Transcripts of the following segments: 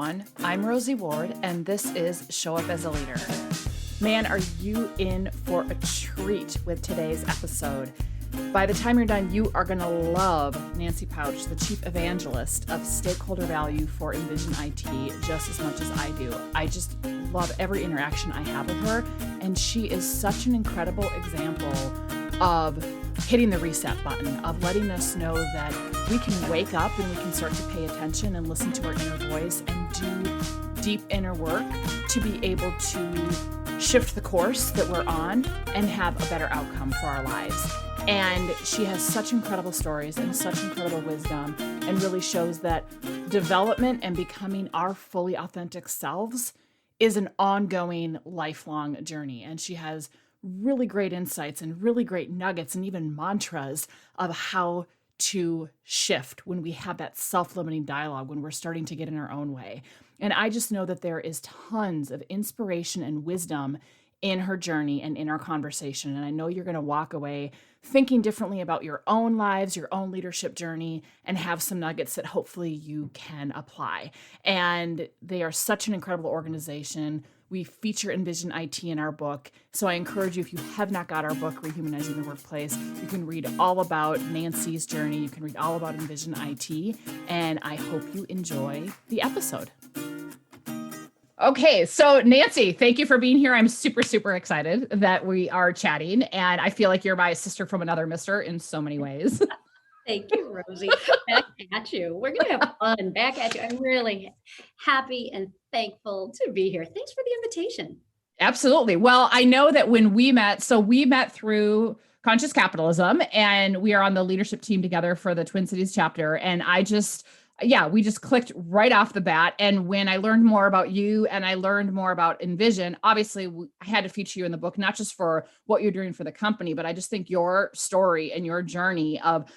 everyone. I'm Rosie Ward, and this is Show Up as a Leader. Man, are you in for a treat with today's episode? By the time you're done, you are going to love Nancy Pautsch, the Chief Evangelist of Stakeholder Value for Envision IT, just as much as I do. I just love every interaction I have with her, and she is such an incredible example of hitting the reset button, of letting us know that we can wake up and we can start to pay attention and listen to our inner voice and do deep inner work to be able to shift the course that we're on and have a better outcome for our lives. And she has such incredible stories and such incredible wisdom, and really shows that development and becoming our fully authentic selves is an ongoing, lifelong journey. And she has really great insights and really great nuggets and even mantras of how to shift when we have that self-limiting dialogue, when we're starting to get in our own way. And I just know that there is tons of inspiration and wisdom in her journey and in our conversation. And I know you're going to walk away thinking differently about your own lives, your own leadership journey, and have some nuggets that hopefully you can apply. And they are such an incredible organization. We feature Envision IT in our book. So I encourage you, if you have not got our book, Rehumanizing the Workplace, you can read all about Nancy's journey. You can read all about Envision IT. And I hope you enjoy the episode. Okay, so Nancy, thank you for being here. I'm super, super excited that we are chatting. And I feel like you're my sister from another mister in so many ways. Thank you, Rosie. Back at you. We're going to have fun. Back at you. I'm really happy and thankful to be here. Thanks for the invitation. Absolutely. Well, I know that when we met through Conscious Capitalism, and we are on the leadership team together for the Twin Cities chapter. And we just clicked right off the bat. And when I learned more about you and I learned more about Envision, obviously I had to feature you in the book, not just for what you're doing for the company, but I just think your story and your journey of,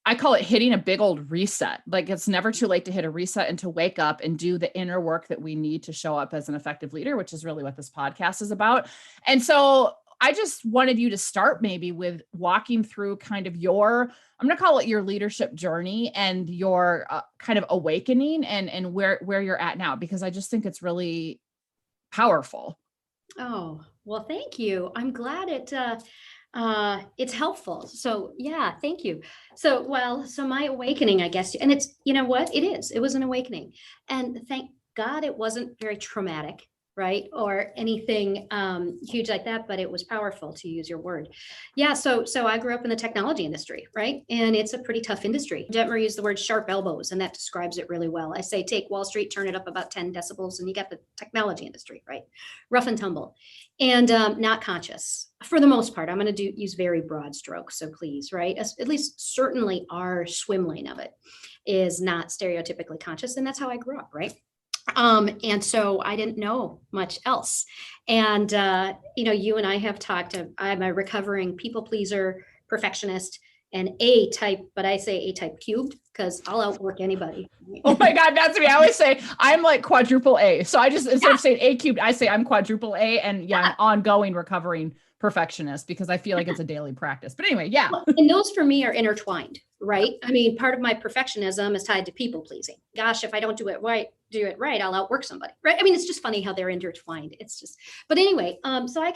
I call it hitting a big old reset. Like, it's never too late to hit a reset and to wake up and do the inner work that we need to show up as an effective leader, which is really what this podcast is about. And so I just wanted you to start maybe with walking through kind of I'm going to call it your leadership journey and your kind of awakening and where you're at now, because I just think it's really powerful. Oh, well, thank you. I'm glad it's helpful. So yeah, thank you. So my awakening, I guess, and it's, you know what, it was an awakening, and thank God it wasn't very traumatic, right? Or anything huge like that, but it was powerful, to use your word. Yeah. So I grew up in the technology industry, right? And it's a pretty tough industry. Detmer used the word sharp elbows, and that describes it really well. I say, take Wall Street, turn it up about 10 decibels, and you got the technology industry, right? Rough and tumble, and not conscious for the most part. I'm going to use very broad strokes. So please, right? At least certainly our swim lane of it is not stereotypically conscious. And that's how I grew up, right? And so I didn't know much else. And, you and I have talked, I'm a recovering people pleaser, perfectionist, and A-type, but I say A-type cubed because I'll outwork anybody. Oh my God, that's me. I always say I'm like quadruple A. So I just, instead of saying A cubed, I say I'm quadruple A, and I'm ongoing recovering perfectionist, because I feel like it's a daily practice. But anyway, yeah. And those for me are intertwined, right? I mean, part of my perfectionism is tied to people pleasing. Gosh, if I don't do it right, I'll outwork somebody, right? I mean, it's just funny how they're intertwined. It's just, but anyway, so I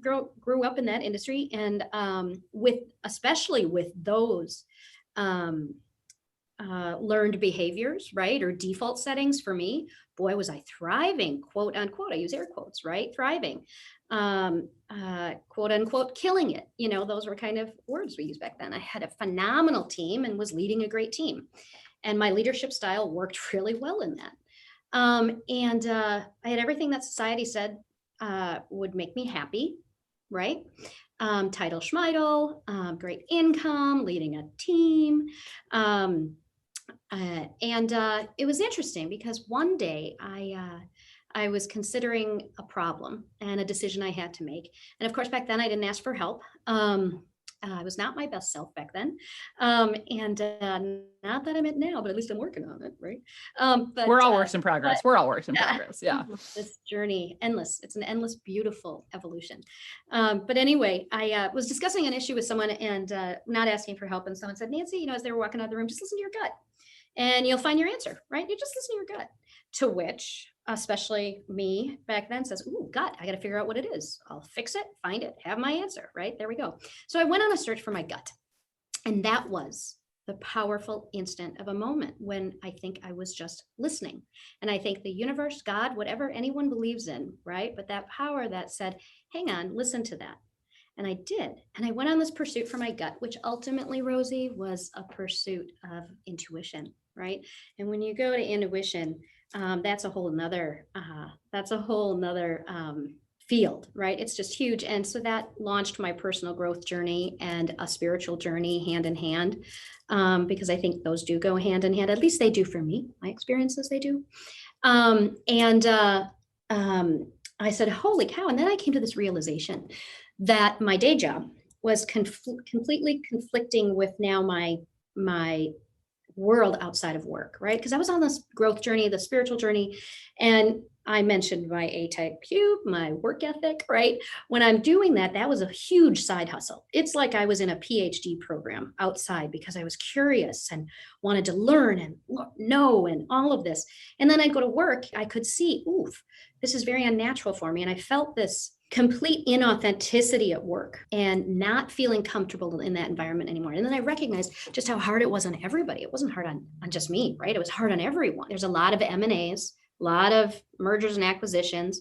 grew up in that industry, and especially with those learned behaviors, right? Or default settings for me, boy, was I thriving, quote unquote. I use air quotes, right? Thriving, quote unquote, killing it. Those were kind of words we used back then. I had a phenomenal team and was leading a great team. And my leadership style worked really well in that. I had everything that society said would make me happy, right? Title schmeidle, great income, leading a team. It was interesting because one day I was considering a problem and a decision I had to make. And of course, back then I didn't ask for help. I was not my best self back then. Not that I'm it now, but at least I'm working on it, right? But we're all works in progress. We're all works in progress. Yeah. This journey, endless. It's an endless, beautiful evolution. But anyway, I was discussing an issue with someone and not asking for help. And someone said, Nancy, as they were walking out of the room, just listen to your gut and you'll find your answer, right? You just listen to your gut. to which, especially me back then, says, ooh, gut, I got to figure out what it is. I'll fix it, find it, have my answer, right? There we go. So I went on a search for my gut. And that was the powerful instant of a moment when I think I was just listening. And I think the universe, God, whatever anyone believes in, right? But that power that said, hang on, listen to that. And I did. And I went on this pursuit for my gut, which ultimately, Rosie, was a pursuit of intuition, right? And when you go to intuition, that's a whole nother, field, right? It's just huge. And so that launched my personal growth journey and a spiritual journey hand in hand, because I think those do go hand in hand. At least they do for me. My experiences, they do. I said, holy cow. And then I came to this realization that my day job was completely conflicting with now my world outside of work, right? Because I was on this growth journey, the spiritual journey, and I mentioned my A-type cube, my work ethic, right? When I'm doing that, that was a huge side hustle. It's like I was in a PhD program outside because I was curious and wanted to learn and know and all of this. And then I'd go to work, I could see, oof, this is very unnatural for me. And I felt this complete inauthenticity at work and not feeling comfortable in that environment anymore. And then I recognized just how hard it was on everybody. It wasn't hard on just me, right? It was hard on everyone. There's a lot of M&As, a lot of mergers and acquisitions.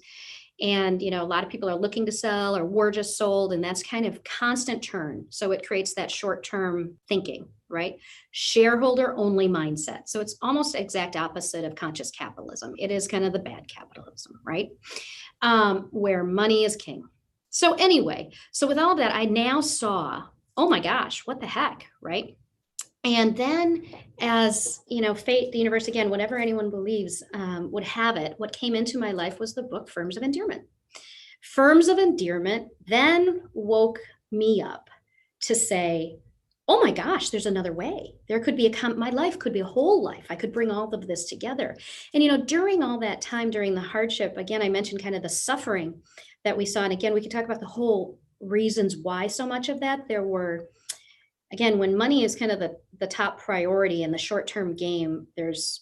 And, a lot of people are looking to sell or were just sold. And that's kind of constant turn. So it creates that short-term thinking, right? Shareholder only mindset. So it's almost the exact opposite of conscious capitalism. It is kind of the bad capitalism, right? Where money is king. So anyway, so with all of that, I now saw, oh my gosh, what the heck, right? And then as, fate, the universe, again, whatever anyone believes would have it, what came into my life was the book Firms of Endearment. Firms of Endearment then woke me up to say, oh my gosh, there's another way. There could be my life could be a whole life. I could bring all of this together. And, during all that time, during the hardship, again, I mentioned kind of the suffering that we saw. And again, we could talk about the whole reasons why so much of that. There were, again, when money is kind of the top priority in the short-term game, there's,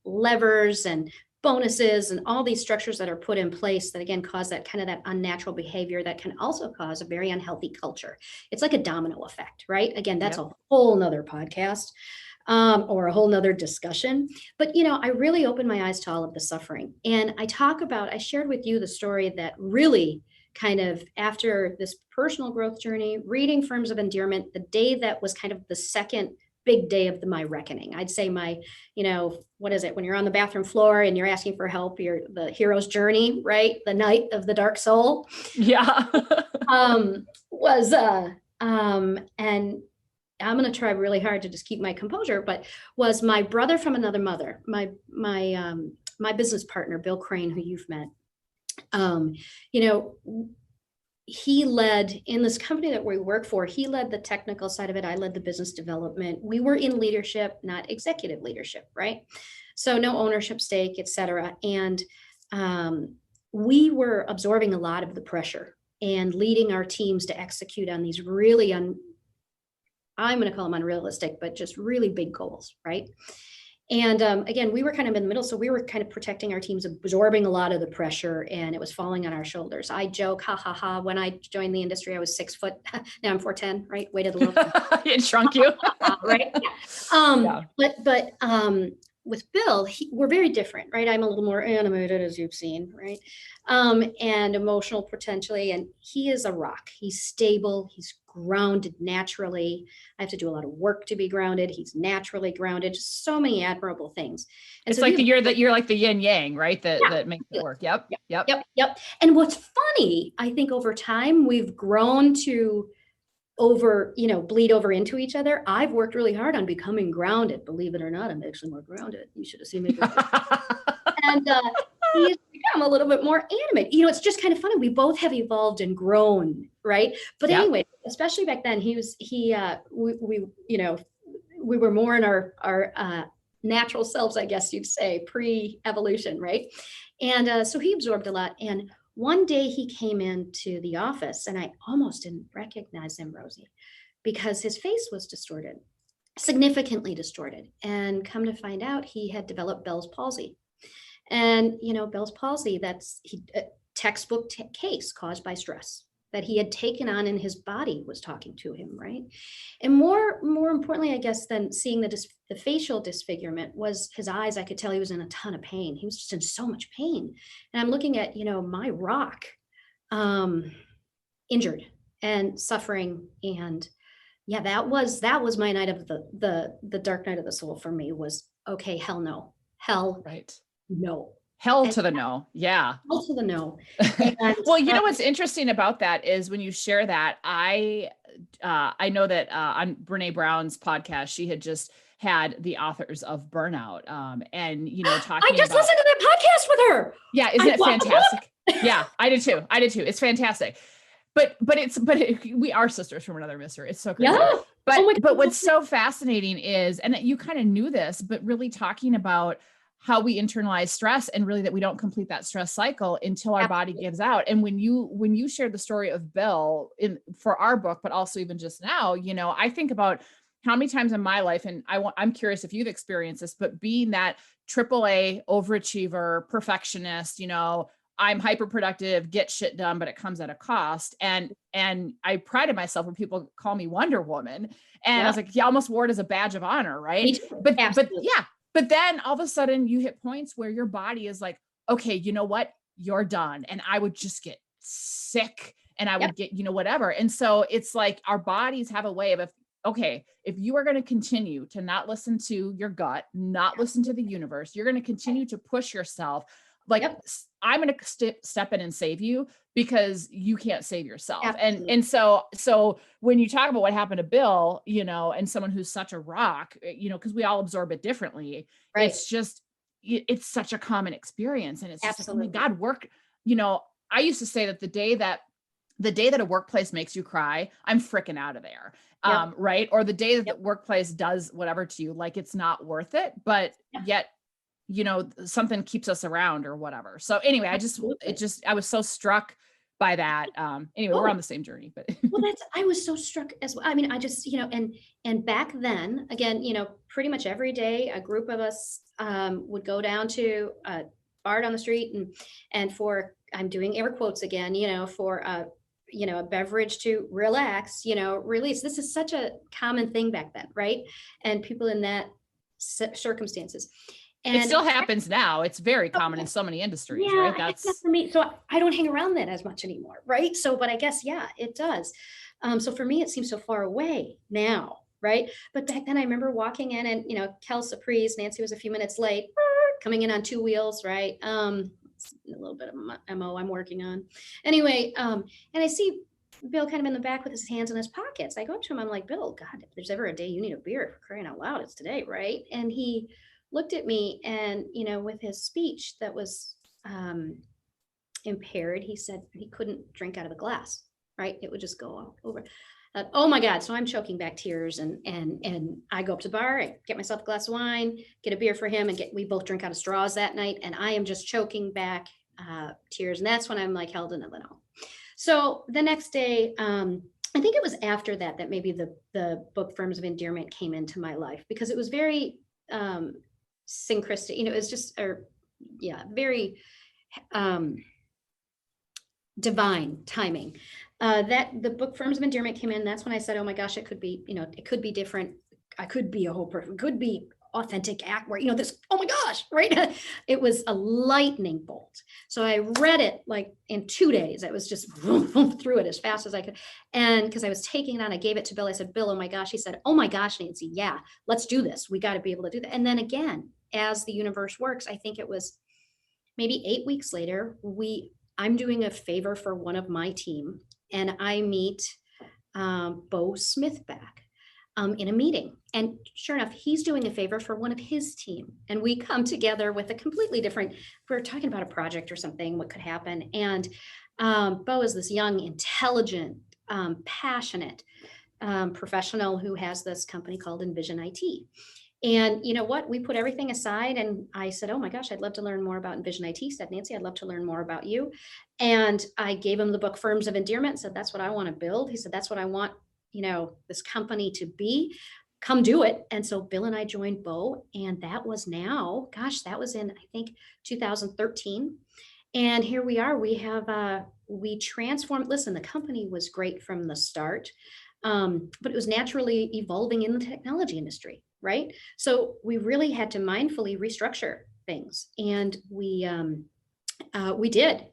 levers and bonuses and all these structures that are put in place that, again, cause that kind of that unnatural behavior that can also cause a very unhealthy culture. It's like a domino effect, right? Again, that's a whole nother podcast or a whole nother discussion. But, I really opened my eyes to all of the suffering. And I shared with you the story that really kind of after this personal growth journey, reading Firms of Endearment, the day that was kind of the second big day of my reckoning. I'd say my, what is it? When you're on the bathroom floor and you're asking for help, you're the hero's journey, right? The night of the dark soul. Yeah. And I'm going to try really hard to just keep my composure, but was my brother from another mother, my business partner, Bill Crane, who you've met. He led in this company that we work for, he led the technical side of it. I led the business development. We were in leadership, not executive leadership, right? So no ownership stake, et cetera. And we were absorbing a lot of the pressure and leading our teams to execute on these really, I'm going to call them unrealistic, but just really big goals, right? And again, we were kind of in the middle. So we were kind of protecting our teams, absorbing a lot of the pressure, and it was falling on our shoulders. I joke, ha, ha, ha. When I joined the industry, I was 6 foot. Now I'm 4'10", right? Weight of the loaf. It shrunk you. Right. Yeah. But with Bill, we're very different, right? I'm a little more animated, as you've seen, right? And emotional potentially. And he is a rock. He's stable. He's grounded naturally. I have to do a lot of work to be grounded. He's naturally grounded. Just so many admirable things. And it's so like you're like the yin yang, right? That makes it work. Yep. And what's funny, I think over time we've grown to bleed over into each other. I've worked really hard on becoming grounded. Believe it or not, I'm actually more grounded. You should have seen me. And he's become a little bit more animated. It's just kind of funny. We both have evolved and grown, right? But anyway, especially back then, we were more in our natural selves, I guess you'd say, pre-evolution, right? And so he absorbed a lot. And one day he came into the office and I almost didn't recognize him, Rosie, because his face was distorted, significantly distorted. And come to find out, he had developed Bell's palsy. And, Bell's palsy, that's a textbook case caused by stress that he had taken on, and his body was talking to him, right? And more importantly, I guess, than seeing the facial disfigurement was his eyes. I could tell he was in a ton of pain. He was just in so much pain. And I'm looking at, my rock, injured and suffering. And yeah, that was my night of the dark night of the soul for me was, okay, hell no. Hell Right. no. Hell And to the no. Yeah. hell to the no. And, Well, you know what's interesting about that is when you share that, I know that on Brene Brown's podcast, she had just had the authors of Burnout, and talking I just about, listened to that podcast with her. yeah, isn't it fantastic? Yeah, I did too. It's fantastic. But we are sisters from another mister. It's so crazy. Yeah. But what's so fascinating is, and you kind of knew this, but really talking about how we internalize stress, and really that we don't complete that stress cycle until our body gives out. And when you shared the story of Bill for our book, but also even just now, I think about how many times in my life, and I'm curious if you've experienced this, but being that AAA overachiever, perfectionist, I'm hyperproductive, get shit done, but it comes at a cost. And I prided myself when people call me Wonder Woman. And I was like, yeah, I almost wore it as a badge of honor. Right. But yeah. But then all of a sudden you hit points where your body is like, okay, you know what? You're done. And I would just get sick, and I would get, whatever. And so it's like our bodies have a way of, if you are going to continue to not listen to your gut, not listen to the universe, you're going to continue to push yourself. Like, I'm going to step in and save you because you can't save yourself. Absolutely. And so when you talk about what happened to Bill, and someone who's such a rock, because we all absorb it differently. Right. It's just, it's such a common experience. And it's just Absolutely. like, oh my God, work. I used to say that the day that a workplace makes you cry, I'm freaking out of there. Right. Or the day that the workplace does whatever to you, like it's not worth it, but yet, something keeps us around or whatever. So anyway, I was so struck by that. Anyway, we're on the same journey, but I was so struck as well. I mean, I just, and back then again, pretty much every day, a group of us, would go down to a bar down the street and for, I'm doing air quotes again, for a beverage to relax, release. This is such a common thing back then. Right. And people in that circumstances. And it still happens now. It's very common in so many industries, right? That's for me. So I don't hang around that as much anymore, right? So, but I guess, it does. So for me, it seems so far away now, right? But back then I remember walking in and, Kel Surprise, Nancy was a few minutes late, coming in on two wheels, right? It's a little bit of MO I'm working on. Anyway, and I see Bill kind of in the back with his hands in his pockets. I go up to him, I'm like, Bill, God, if there's ever a day you need a beer, for crying out loud, it's today, right? And he looked at me and, with his speech that was impaired, he said he couldn't drink out of a glass, right? It would just go over. Oh my God. So I'm choking back tears and I go up to the bar, I get myself a glass of wine, get a beer for him, and we both drink out of straws that night. And I am just choking back tears. And that's when I'm like held in a little. So the next day, I think it was after that maybe the book Firms of Endearment came into my life, because it was very synchronistic, it was just, very divine timing. That the book Firms of Endearment came in. That's when I said, oh my gosh, it could be, it could be different. I could be a whole person, it could be authentic act where, this, oh my gosh, right? It was a lightning bolt. So I read it like in 2 days. I was just through it as fast as I could. And because I was taking it on, I gave it to Bill. I said, Bill, oh my gosh. He said, oh my gosh, Nancy, yeah, let's do this. We got to be able to do that. And then again, as the universe works, I think it was maybe 8 weeks later, I'm doing a favor for one of my team, and I meet Bo Smith back in a meeting. And sure enough, he's doing a favor for one of his team. And we come together with a completely different, we're talking about a project or something, what could happen. And Bo is this young, intelligent, passionate professional who has this company called Envision IT. And you know what? We put everything aside and I said, oh my gosh, I'd love to learn more about Envision IT. He said, Nancy, I'd love to learn more about you. And I gave him the book Firms of Endearment and said, that's what I want to build. He said, that's what I want, this company to be. come do it. And so Bill and I joined Bo, and that was that was in, I think, 2013. And here we are. We transformed. Listen, the company was great from the start, but it was naturally evolving in the technology industry, right? So we really had to mindfully restructure things, and we did.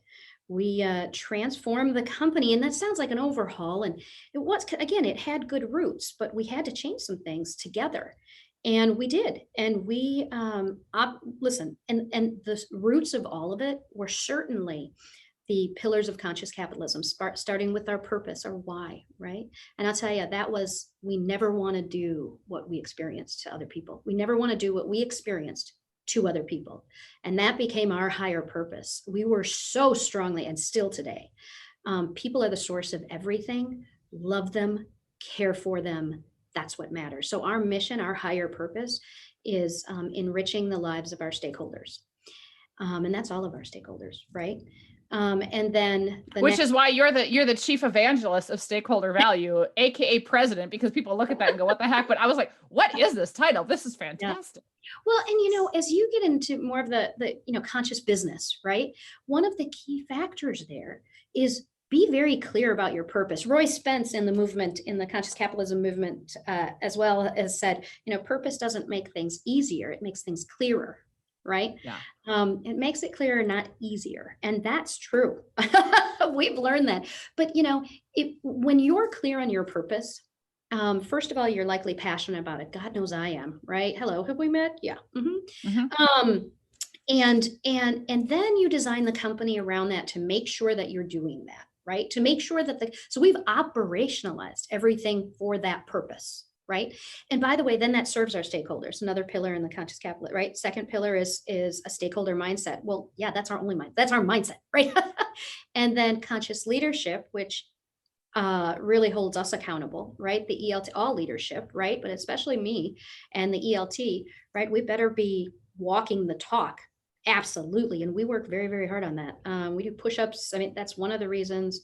We transformed the company, and that sounds like an overhaul. And it was, again, it had good roots, but we had to change some things together, and we did. And listen, and the roots of all of it were certainly the pillars of conscious capitalism, starting with our purpose, our why, right? And I'll tell you, we never want to do what we experienced to other people. We never want to do what we experienced to other people. And that became our higher purpose. We were so strongly, and still today, people are the source of everything. Love them, care for them. That's what matters. So our mission, our higher purpose, is enriching the lives of our stakeholders. And that's all of our stakeholders, right? And then which is why you're the chief evangelist of stakeholder value, aka president, because people look at that and go, what the heck? But I was like, what is this title? This is fantastic. Yeah. Well, and as you get into more of the conscious business, right? One of the key factors there is be very clear about your purpose. Roy Spence in the conscious capitalism movement, as well, as said, purpose doesn't make things easier; it makes things clearer. Right? Yeah. It makes it clearer, not easier. And that's true. We've learned that. But, when you're clear on your purpose, first of all, you're likely passionate about it. God knows I am, right? Hello, have we met? Yeah. Mm-hmm. Mm-hmm. And then you design the company around that to make sure that you're doing that, right? To make sure that so we've operationalized everything for that purpose. Right. And by the way, then that serves our stakeholders, another pillar in the conscious capital, right? Second pillar is a stakeholder mindset. Well, yeah, that's our only mind. That's our mindset, right? And then conscious leadership, which really holds us accountable, right? The ELT, all leadership, right? But especially me and the ELT, right? We better be walking the talk. Absolutely. And we work very, very hard on that. We do push-ups. I mean, that's one of the reasons.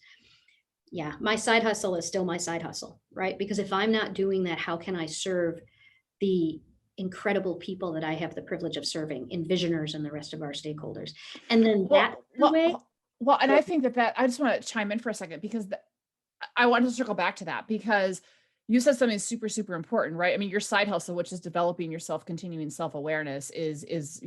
Yeah, my side hustle is still my side hustle, right? Because if I'm not doing that, how can I serve the incredible people that I have the privilege of serving, envisioners and the rest of our stakeholders? And then and I think that I just want to chime in for a second, because I want to circle back to that, because you said something super, super important, right? I mean, your side hustle, which is developing yourself, continuing self-awareness, is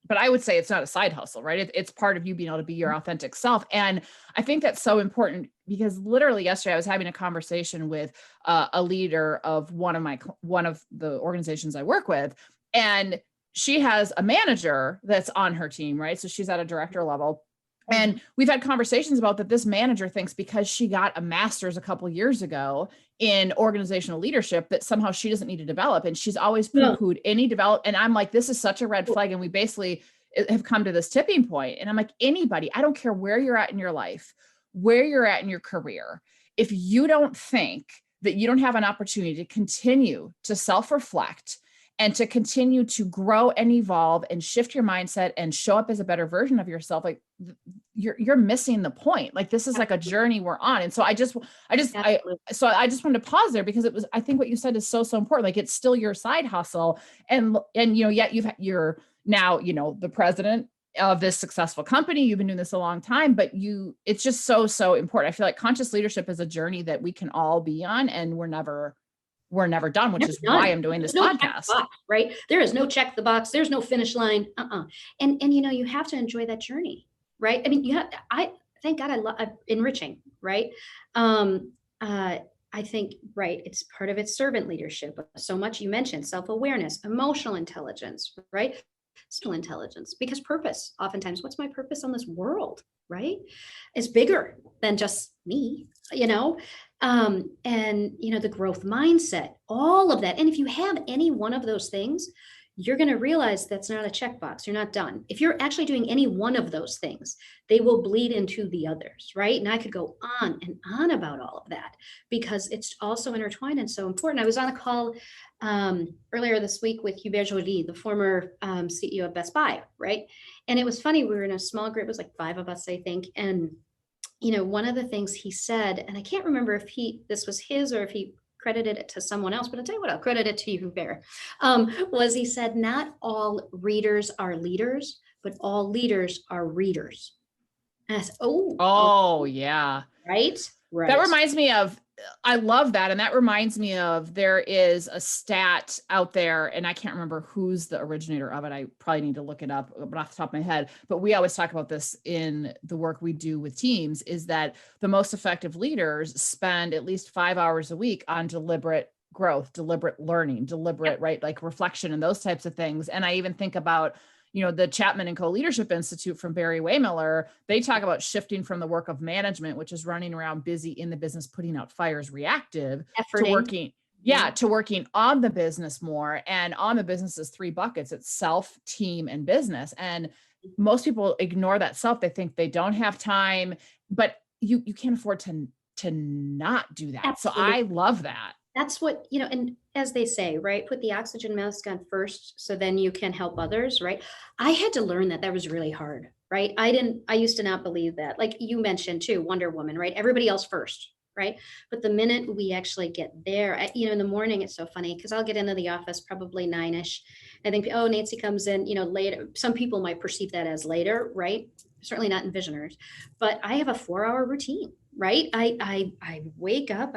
but I would say it's not a side hustle, right? It's part of you being able to be your authentic self. And I think that's so important, because literally yesterday I was having a conversation with a leader of one of the organizations I work with, and she has a manager that's on her team, right? So she's at a director level. And we've had conversations about that. This manager thinks because she got a master's a couple of years ago in organizational leadership that somehow she doesn't need to develop. And she's always poo-pooed any develop. And I'm like, this is such a red flag. And we basically have come to this tipping point. And I'm like, anybody, I don't care where you're at in your life, where you're at in your career, if you don't think that you don't have an opportunity to continue to self-reflect and to continue to grow and evolve and shift your mindset and show up as a better version of yourself, like you're missing the point. Like, this is like a journey we're on. And so I just wanted to pause there, because I think what you said is so, so important. Like, it's still your side hustle. And yet you're now, the president of this successful company. You've been doing this a long time, but it's just so, so important. I feel like conscious leadership is a journey that we can all be on, and we're never done, which is why I'm doing this podcast. Right? There is no check the box. There's no finish line. And you have to enjoy that journey, right? I mean, thank God I love enriching, right? I think, right, it's part of its servant leadership. So much you mentioned self-awareness, emotional intelligence, right? Social intelligence, because purpose, oftentimes, what's my purpose on this world, right? Is bigger than just me, and the growth mindset, all of that. And if you have any one of those things, you're going to realize that's not a checkbox. You're not done. If you're actually doing any one of those things, they will bleed into the others, right? And I could go on and on about all of that, because it's also intertwined and so important. I was on a call earlier this week with Evangelist IT, the former CEO of Best Buy, right? And it was funny. We were in a small group. It was like 5 of us, I think. And one of the things he said, and I can't remember if this was his or if he credited it to someone else, but I'll tell you what, I'll credit it to you there. Was he said, not all readers are leaders, but all leaders are readers. And I said, oh, Oh, yeah. right, That right. reminds me of, I love that. And that reminds me of, there is a stat out there, and I can't remember who's the originator of it. I probably need to look it up, but off the top of my head, but we always talk about this in the work we do with teams, is that the most effective leaders spend at least 5 hours a week on deliberate growth, deliberate learning, deliberate, right? Like reflection and those types of things. And I even think about, the Chapman and Co-Leadership Institute from Barry Waymiller. They talk about shifting from the work of management, which is running around busy in the business, putting out fires, reactive, to working, to working on the business more. And on the business is 3 buckets. It's self, team, and business. And most people ignore that self. They think they don't have time, but you can't afford to not do that. Absolutely. So I love that. That's what, and as they say, right, put the oxygen mask on first, so then you can help others, right? I had to learn that was really hard, right? I used to not believe that. Like you mentioned too, Wonder Woman, right? Everybody else first, right? But the minute we actually get there, in the morning, it's so funny because I'll get into the office probably 9ish. I think, oh, Nancy comes in, later. Some people might perceive that as later, right? Certainly not Envisioners, but I have a 4-hour routine, right? I wake up,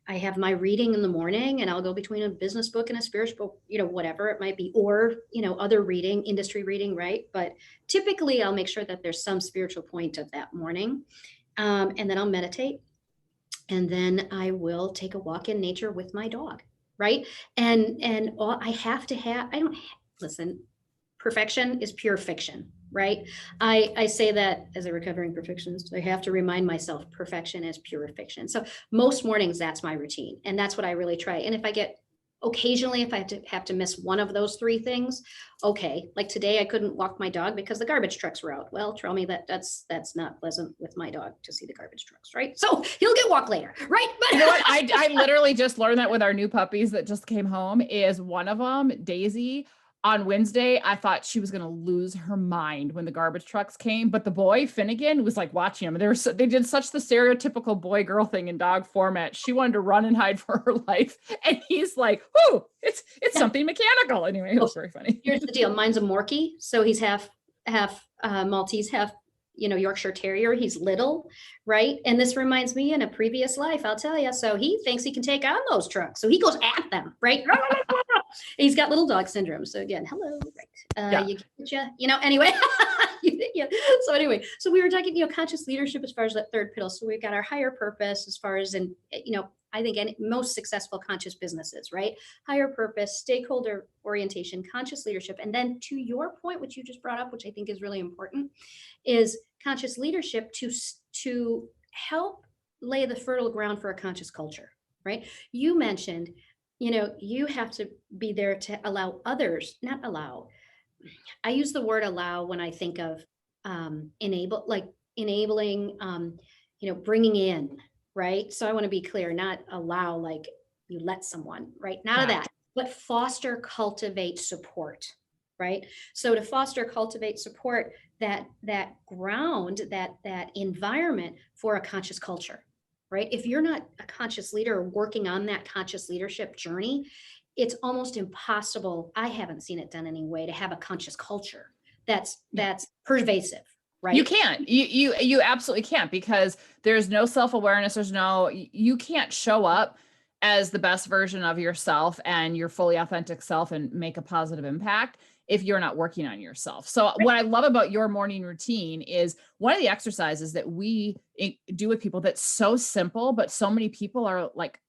I have my reading in the morning, and I'll go between a business book and a spiritual book, whatever it might be, or, other reading, industry reading, right? But typically I'll make sure that there's some spiritual point of that morning. And then I'll meditate. And then I will take a walk in nature with my dog, right? And all I have to have, listen, perfection is pure fiction, right? I say that as a recovering perfectionist. I have to remind myself perfection is pure fiction. So most mornings, that's my routine. And that's what I really try. And if I have to miss one of those 3 things, okay. Like today, I couldn't walk my dog because the garbage trucks were out. Well, tell me that's not pleasant with my dog to see the garbage trucks, right? So he'll get walked later, right? But you know what? I literally just learned that with our new puppies that just came home. Is one of them, Daisy. On Wednesday, I thought she was going to lose her mind when the garbage trucks came, but the boy Finnegan was like watching them. They did such the stereotypical boy girl thing in dog format. She wanted to run and hide for her life, and he's like, "Whoo, it's something mechanical." Anyway, it was very funny. Here's the deal: mine's a Morkie, so he's half Maltese, half Yorkshire Terrier. He's little, right? And this reminds me, in a previous life, I'll tell you. So he thinks he can take on those trucks, so he goes at them, right? He's got little dog syndrome. So again, hello, right? Anyway. So anyway, so we were talking, conscious leadership as far as that third pillar. So we've got our higher purpose as far as I think most successful conscious businesses, right? Higher purpose, stakeholder orientation, conscious leadership. And then to your point, which you just brought up, which I think is really important, is conscious leadership to help lay the fertile ground for a conscious culture, right? You mentioned, you have to be there to allow others, not allow. I use the word allow when I think of enabling, bringing in, right? So I want to be clear, not allow like you let someone, right? None of that, but foster, cultivate, support, right? So to foster, cultivate, support that ground, that environment for a conscious culture, right? If you're not a conscious leader working on that conscious leadership journey, it's almost impossible. I haven't seen it done anyway to have a conscious culture that's pervasive, right? You can't. You absolutely can't, because there's no self-awareness. You can't show up as the best version of yourself and your fully authentic self and make a positive impact if you're not working on yourself. So what I love about your morning routine is one of the exercises that we do with people that's so simple, but so many people are like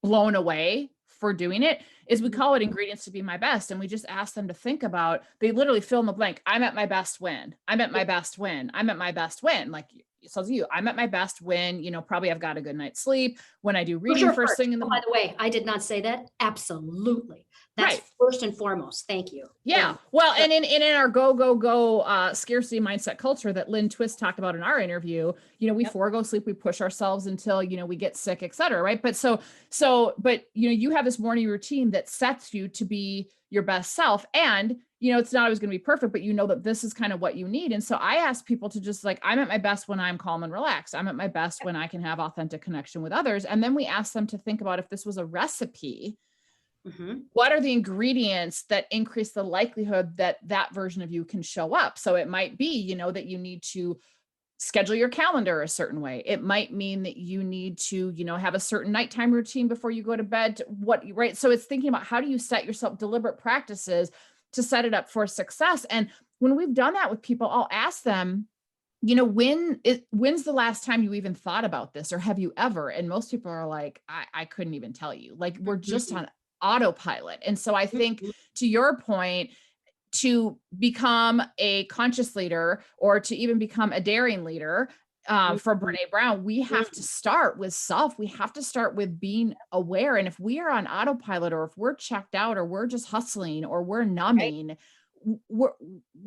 blown away for doing it, is we call it ingredients to be my best. And we just ask them to think about, they literally fill in the blank. I'm at my best when. I'm at my best when. I'm at my best when. Like, so you, I'm at my best when, probably I've got a good night's sleep, when I do reading first thing in the morning. By the way, I did not say that. Absolutely. That's Right. first and foremost. Thank you. Yeah. Well, and in our go scarcity mindset culture that Lynn Twist talked about in our interview, we Yep. forego sleep, we push ourselves until, we get sick, et cetera. Right. But but you have this morning routine that sets you to be your best self. And, it's not always going to be perfect, but that this is kind of what you need. And so I ask people to just I'm at my best when I'm calm and relaxed. I'm at my best when I can have authentic connection with others. And then we ask them to think about if this was a recipe, what are the ingredients that increase the likelihood that that version of you can show up? So it might be, that you need to schedule your calendar a certain way. It might mean that you need to, have a certain nighttime routine before you go to bed. Right? So it's thinking about how do you set yourself deliberate practices to set it up for success. And when we've done that with people, I'll ask them, when's the last time you even thought about this, or have you ever? And most people are like, I couldn't even tell you. Like, we're just on autopilot. And so I think, to your point, to become a conscious leader, or to even become a daring leader, for Brene Brown, we have to start with self. We have to start with being aware. And if we are on autopilot, or if we're checked out, or we're just hustling, or we're numbing, we're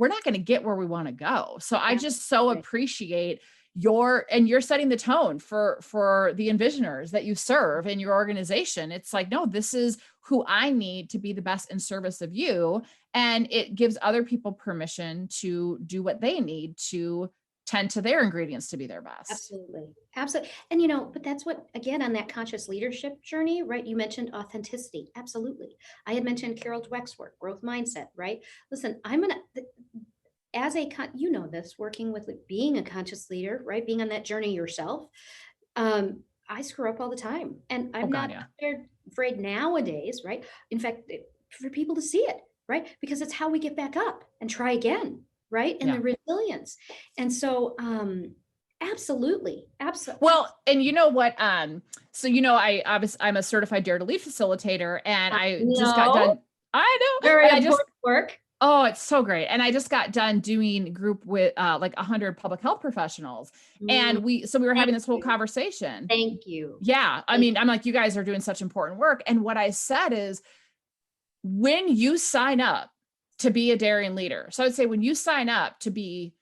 not going to get where we want to go. So I just so appreciate you're setting the tone for the envisioners that you serve in your organization. It's like, no, this is who I need to be the best in service of you. And it gives other people permission to do what they need to tend to their ingredients to be their best. Absolutely. Absolutely. And but that's what, again, on that conscious leadership journey, right? You mentioned authenticity. Absolutely. I had mentioned Carol Dweck's work, growth mindset, right? Listen, as this, working with being a conscious leader, right? Being on that journey yourself. I screw up all the time, and I'm not afraid nowadays, right? In fact, for people to see it, right? Because it's how we get back up and try again, right? And the resilience. And so, absolutely. Well, and you know what? So I'm a certified Dare to Lead facilitator, and I just got done. I know. Very And important work. Oh, it's so great. And I just got done doing group with like 100 public health professionals. And we were having this whole conversation. Thank you. Yeah. I mean, I'm like, you guys are doing such important work. And what I said is, when you sign up to be a daring leader, so I would say when you sign up to be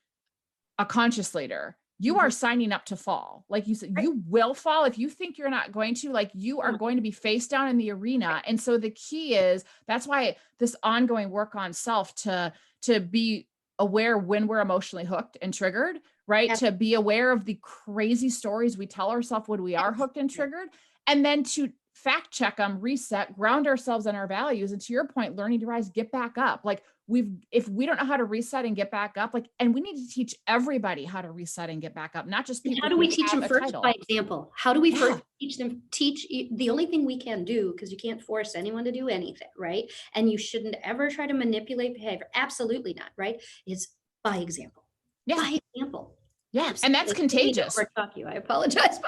a conscious leader, you are signing up to fall. Like you said, you will fall. If you think you're not going to, like, you are going to be face down in the arena. And so the key is, that's why this ongoing work on self, to be aware when we're emotionally hooked and triggered, right? To be aware of the crazy stories we tell ourselves when we are hooked and triggered, and then to fact check them, reset, ground ourselves in our values. And to your point, learning to rise, get back up. Like, if we don't know how to reset and get back up, and we need to teach everybody how to reset and get back up, not just people. How do we teach them first? By example. How do we first teach them? The only thing we can do, because you can't force anyone to do anything, right? And you shouldn't ever try to manipulate behavior. Absolutely not, right? Is by example. Yeah. By example. Yeah. Absolutely. And that's contagious. I apologize.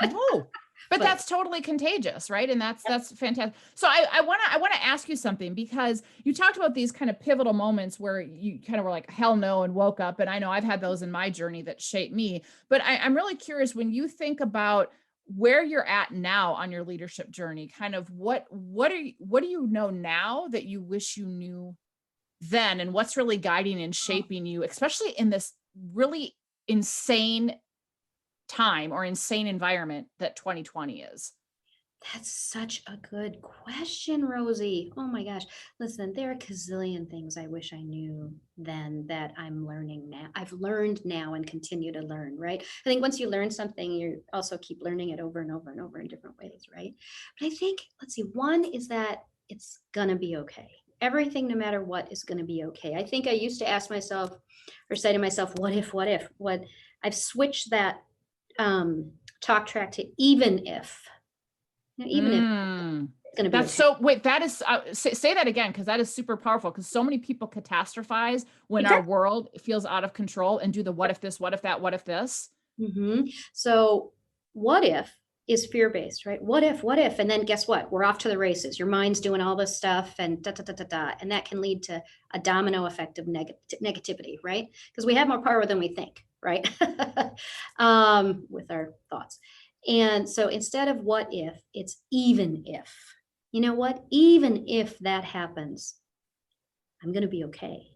But that's totally contagious, right? And that's fantastic. So I want to ask you something, because you talked about these kind of pivotal moments where you kind of were like, hell no, and woke up. And I know I've had those in my journey that shaped me. But I'm really curious, when you think about where you're at now on your leadership journey, kind of what do you know now that you wish you knew then, and what's really guiding and shaping you, especially in this really insane time or insane environment that 2020 is? That's such a good question, Rosie. Oh my gosh. Listen, there are a gazillion things I wish I knew then that I'm learning now. I've learned now and continue to learn, right? I think once you learn something, you also keep learning it over and over and over in different ways, right? But I think, let's see, one is that it's gonna be okay. Everything, no matter what, is gonna be okay. I think I used to ask myself, or say to myself, what if? I've switched that talk track to even if. Even if it's going to be that's okay. So wait, that is say that again, because that is super powerful, because so many people catastrophize when our world feels out of control and do the what if this, what if that, what if this. So what if is fear-based, right? What if, and then guess what? We're off to the races. Your mind's doing all this stuff and and that can lead to a domino effect of negativity, right? Because we have more power than we think, right? With our thoughts. And so instead of what if, it's even if. you know what? Even if that happens, I'm going to be okay.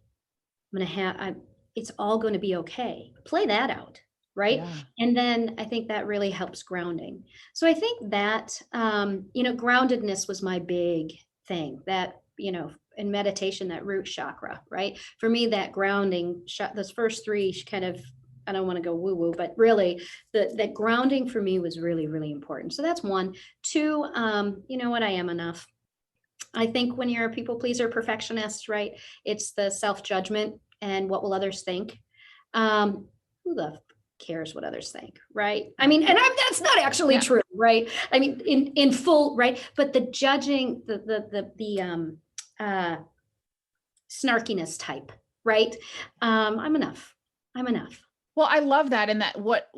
I'm going to it's all going to be okay. Play that out. Right. Yeah. And then I think that really helps grounding. So I think that, groundedness was my big thing that, in meditation, that root chakra, right? For me, that grounding, those first three kind of, I don't want to go woo woo, but really that grounding for me was really, really important. So that's one. Two, you know what? I am enough. I think when you're a people pleaser perfectionist, right, it's the self judgment and what will others think. Who the cares what others think, right? I Yeah. mean, and that's not actually Yeah. true, right? I mean, in full, right? But the judging, the snarkiness type, right? I'm enough. I'm enough. Well, I love that. And that what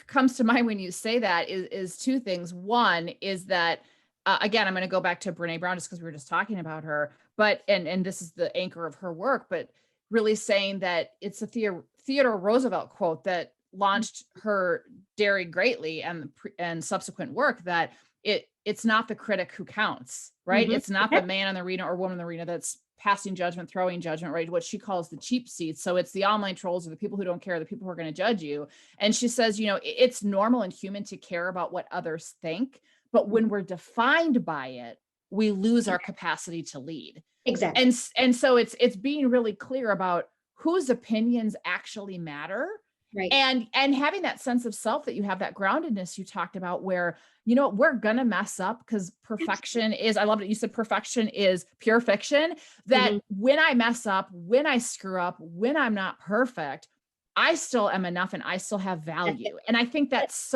comes to mind when you say that is two things. One is that again, I'm going to go back to Brene Brown just because we were just talking about her, but and this is the anchor of her work, but really saying that it's a Theodore Roosevelt quote that launched her daring greatly and subsequent work, that it's not the critic who counts, right? Mhm. It's not the man in the arena or woman in the arena that's passing judgment, throwing judgment, right? What she calls the cheap seats. So it's the online trolls or the people who don't care, the people who are going to judge you. And she says, it's normal and human to care about what others think, but when we're defined by it, we lose our capacity to lead. Exactly. And so it's being really clear about whose opinions actually matter, Right. and having that sense of self, that you have that groundedness you talked about, where we're gonna mess up, because perfection is, I love it, you said perfection is pure fiction, that Mhm. when I mess up, when I screw up, when I'm not perfect, I still am enough and I still have That's it. value. And I think That's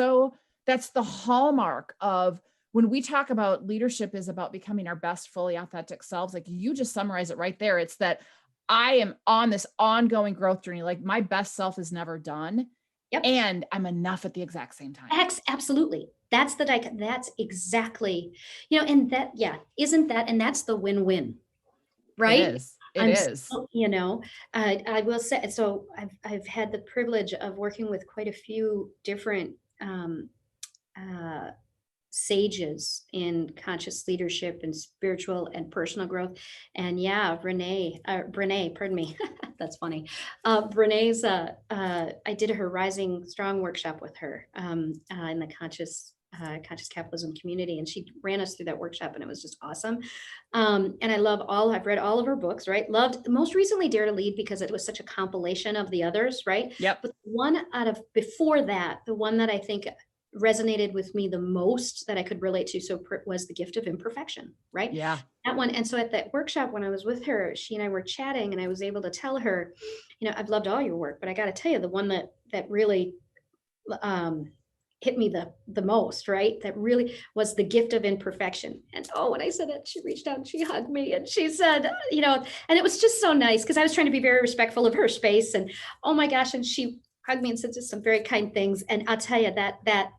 that's the hallmark of when we talk about leadership is about becoming our best, fully authentic selves. Like you just summarize it right there. It's that I am on this ongoing growth journey. Like my best self is never done, Yep. and I'm enough at the exact same time. Absolutely. That's that's exactly, and that, yeah, isn't that, and that's the win-win, It right? is. It I'm is. still, I will say, so I've had the privilege of working with quite a few different uh, sages in conscious leadership and spiritual and personal growth. And yeah, Brene, pardon me, that's funny. Brene's, I did her Rising Strong workshop with her in the conscious capitalism community, and she ran us through that workshop, and it was just awesome. And I've read all of her books, right? Loved most recently Dare to Lead, because it was such a compilation of the others, right? Yep. But one out of before that, the one that I think resonated with me the most that I could relate to was The Gift of Imperfection, right? Yeah. That one. And so at that workshop, when I was with her, she and I were chatting, and I was able to tell her, I've loved all your work, but I got to tell you, the one that really um, hit me the most, right? That really was The Gift of Imperfection. And oh, when I said it, she reached out and she hugged me and she said, and it was just so nice, because I was trying to be very respectful of her space. And oh my gosh, and she hugged me and said just some very kind things. And I'll tell you that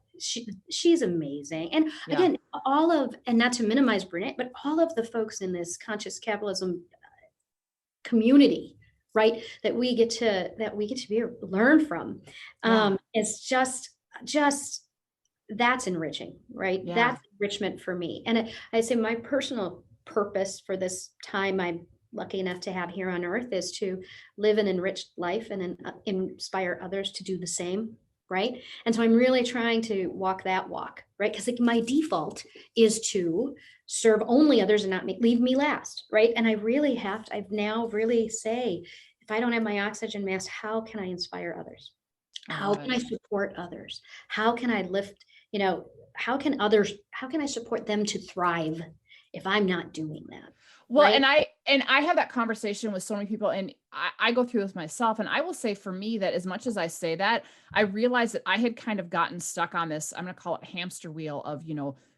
she's amazing. And Yeah. again, and not to minimize Brunette, but all of the folks in this conscious capitalism community, right, that we get to learn from, Yeah. is just that's enriching, right? Yeah. That's enrichment for me. And I say my personal purpose for this time I'm lucky enough to have here on earth is to live an enriched life and inspire others to do the same, right? And so I'm really trying to walk that walk, right? Because like my default is to serve only others and not leave me last, right? And I've now really say, if I don't have my oxygen mask, how can I inspire others? I How love can it. I support others? How can I lift, how can I support them to thrive if I'm not doing that? Well, Right? and I have that conversation with so many people, and I go through this myself. And I will say, for me, that as much as I say that, I realized that I had kind of gotten stuck on this, I'm going to call it hamster wheel of,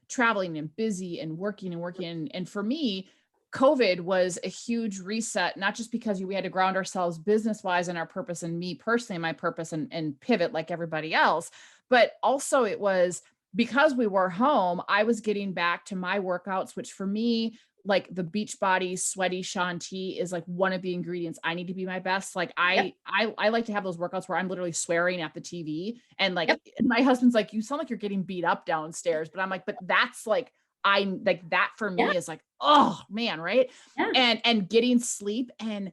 traveling and busy and working and working. And for me, COVID was a huge reset, not just because we had to ground ourselves business wise in our purpose, and me personally, my purpose, and pivot like everybody else, but also it was because we were home, I was getting back to my workouts, which for me, like the Beachbody sweaty Shanti is like one of the ingredients I need to be my best. Like Yep. I like to have those workouts where I'm literally swearing at the TV, and like Yep. my husband's like, you sound like you're getting beat up downstairs, but I'm like, but that's like I like that for Yeah. me is like, oh man, right? Yeah. And getting sleep and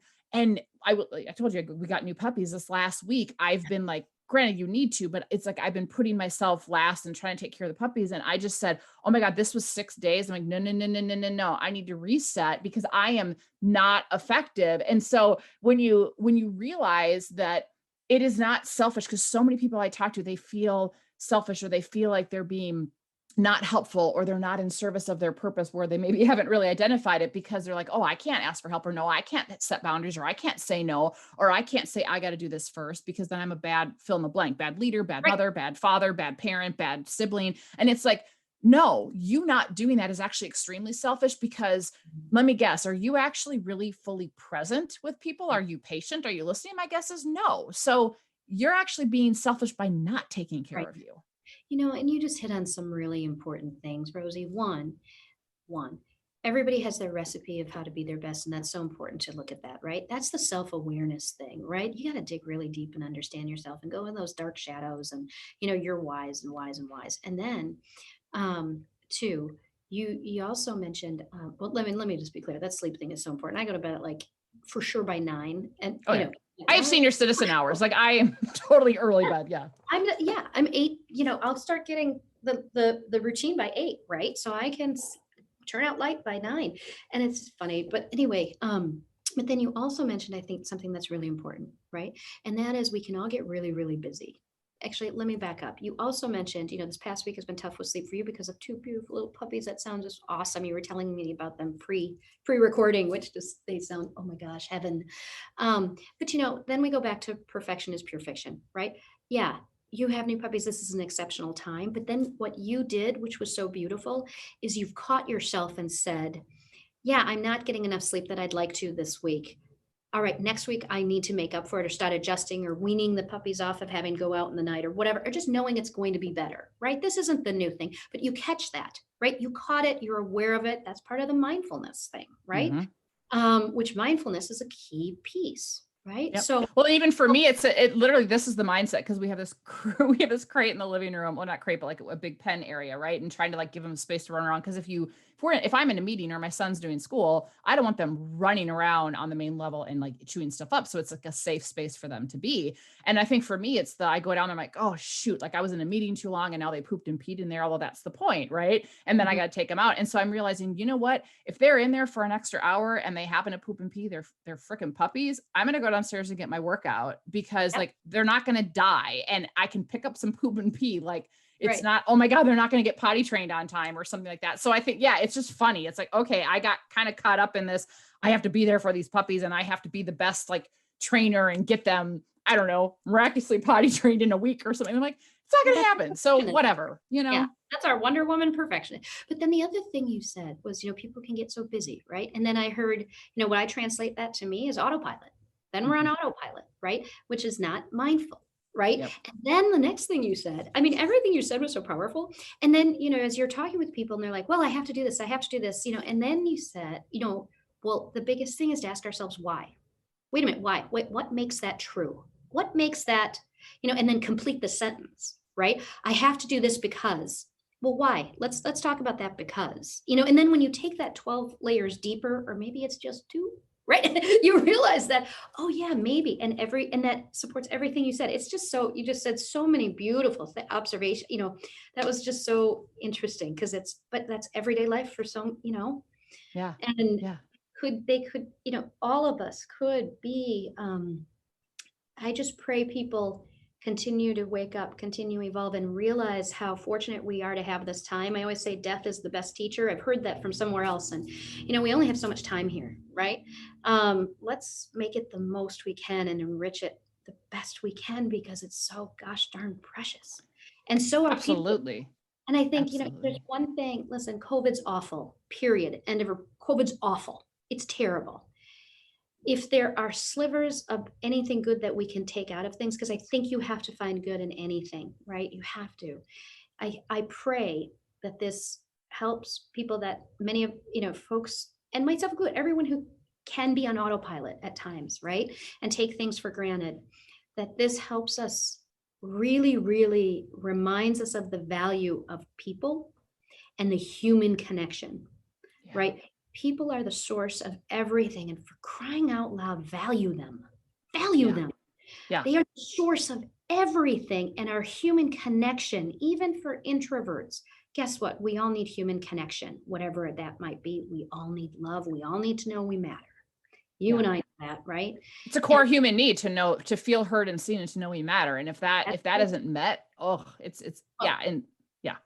I told you we got new puppies this last week. I've been like, granted you need to, but it's like I've been putting myself last and trying to take care of the puppies. And I just said, oh my God, this was 6 days. I'm like, no, no, no, no, no, no, no. I need to reset because I am not effective. And so when you realize that it is not selfish, because so many people I talk to, they feel selfish or they feel like they're being not helpful or they're not in service of their purpose where they maybe haven't really identified it because they're like, oh, I can't ask for help, or no, I can't set boundaries, or I can't say no, or I can't say I got to do this first because then I'm a bad fill in the blank, bad leader, bad Right. mother, bad father, bad parent, bad sibling. And it's like, no, you not doing that is actually extremely selfish because let me guess, are you actually really fully present with people? Are you patient? Are you listening? My guess is no. So you're actually being selfish by not taking care Right. of you. And you just hit on some really important things, Rosie. One, everybody has their recipe of how to be their best, and that's so important to look at that, right? That's the self-awareness thing, right? You got to dig really deep and understand yourself and go in those dark shadows and you're wise and wise and wise. And then two, you also mentioned well, let me just be clear. That sleep thing is so important. I go to bed at like for sure by 9, and Oh yeah. I have that senior citizen hours. Like I am totally early bed. Yeah. I'm 8, I'll start getting the routine by 8, right? So I can turn out light by 9. And it's funny, but anyway, but then you also mentioned, I think, something that's really important, right? And that is we can all get really, really busy. Actually, let me back up. You also mentioned, this past week has been tough with sleep for you because of 2 beautiful little puppies that sound just awesome. You were telling me about them pre-recording, which just they sound, oh my gosh, heaven. But then we go back to perfection is pure fiction, right? Yeah, you have new puppies. This is an exceptional time. But then what you did, which was so beautiful, is you've caught yourself and said, yeah, I'm not getting enough sleep that I'd like to this week. All right, next week I need to make up for it or start adjusting or weaning the puppies off of having to go out in the night or whatever, or just knowing it's going to be better, right? This isn't the new thing, but you catch that, right? You caught it, you're aware of it. That's part of the mindfulness thing, right? Mhm. Which mindfulness is a key piece, right? Yep. So, Well, even for me, it literally, this is the mindset because we have this we have this crate in the living room. Well, not crate, but like a big pen area, right? And trying to like give them space to run around. Because if I'm in a meeting or my son's doing school, I don't want them running around on the main level and like chewing stuff up. So it's like a safe space for them to be. And I think for me, it's I go down, I'm like, oh shoot, like I was in a meeting too long and now they pooped and peed in there. Although that's the point, right? And then I mhm, got to take them out. And so I'm realizing, you know what? If they're in there for an extra hour and they happen to poop and pee, they're freaking puppies. I'm gonna go downstairs and get my workout because yep, like they're not gonna die, and I can pick up some poop and pee. Like it's right. not, oh my God, they're not gonna get potty trained on time or something like that. So I think, yeah, it's just funny. It's like, okay, I got kind of caught up in this. I have to be there for these puppies and I have to be the best like trainer and get them, I don't know, miraculously potty trained in a week or something. I'm like, it's not gonna That's happen. So perfectionist. whatever, Yeah, that's our Wonder Woman perfection. But then the other thing you said was, people can get so busy, right? And then I heard, what I translate that to me is autopilot. Then we're on Mhm. autopilot, right? Which is not mindful, right? Yep. And then the next thing you said, I mean, everything you said was so powerful. And then, as you're talking with people and they're like, well, I have to do this, I have to do this, and then you said, well, the biggest thing is to ask ourselves why. Wait a minute, why? Wait, what makes that true? What makes that, and then complete the sentence, right? I have to do this because. Well, why? Let's talk about that because. And then when you take that 12 layers deeper, or maybe it's just 2, right? You realize that, oh yeah, maybe. And that supports everything you said. It's just you just said so many beautiful observations, that was just so interesting because but that's everyday life for some, Yeah. and Yeah. could all of us could be I just pray people continue to wake up, continue to evolve, and realize how fortunate we are to have this time. I always say death is the best teacher. I've heard that from somewhere else, and we only have so much time here, right? Let's make it the most we can and enrich it the best we can because it's so gosh darn precious, and so are people. Absolutely. And I think, there's Absolutely. one thing. Listen, COVID's awful. Period. End of. COVID's awful. It's terrible. If there are slivers of anything good that we can take out of things, because I think you have to find good in anything, right? You have to. I pray that this helps people, that many of folks and myself included, everyone who can be on autopilot at times, right? And take things for granted, that this helps us really, really reminds us of the value of people and the human connection, Yeah. right? People are the source of everything. And for crying out loud, value them. Value Yeah. them. Yeah. They are the source of everything. And our human connection, even for introverts, guess what? We all need human connection, whatever that might be. We all need love. We all need to know we matter. You Yeah. and I know that, right? It's a And core human need to know, to feel heard and seen and to know we matter. And that's if that it. isn't met, oh, it's Oh, yeah. And yeah.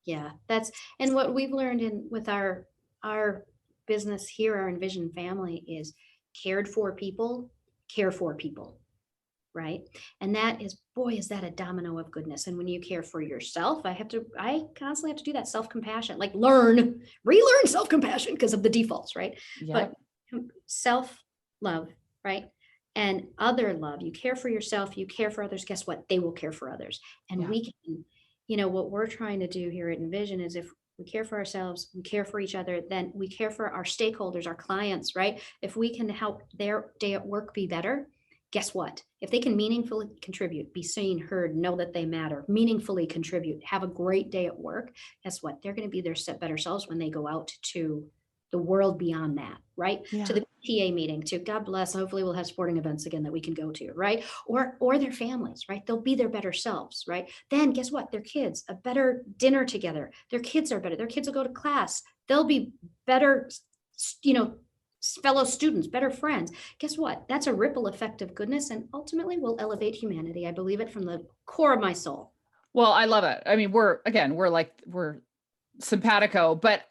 yeah, that's and what we've learned in with our business here, our Envision family is cared for people, care for people, right? And that is, boy, is that a domino of goodness. And when you care for yourself, I constantly have to do that self-compassion, like relearn self-compassion because of the defaults, right? But Yep. self-love, right? And other love, you care for yourself, you care for others, guess what? They will care for others. And Yeah. we can, what we're trying to do here at Envision is if we care for ourselves, we care for each other, then we care for our stakeholders, our clients, right? If we can help their day at work be better, guess what? If they can meaningfully contribute, be seen, heard, know that they matter, meaningfully contribute, have a great day at work, guess what? They're going to be their better selves when they go out to the world beyond that, right? To Yeah. the PTA meeting, to God bless, hopefully we'll have sporting events again that we can go to, right? Or their families, right? They'll be their better selves, right? Then guess what? Their kids, a better dinner together. Their kids are better. Their kids will go to class. They'll be better, you know, fellow students, better friends. Guess what? That's a ripple effect of goodness and ultimately will elevate humanity. I believe it from the core of my soul. Well, I love it. I mean, we're simpatico, but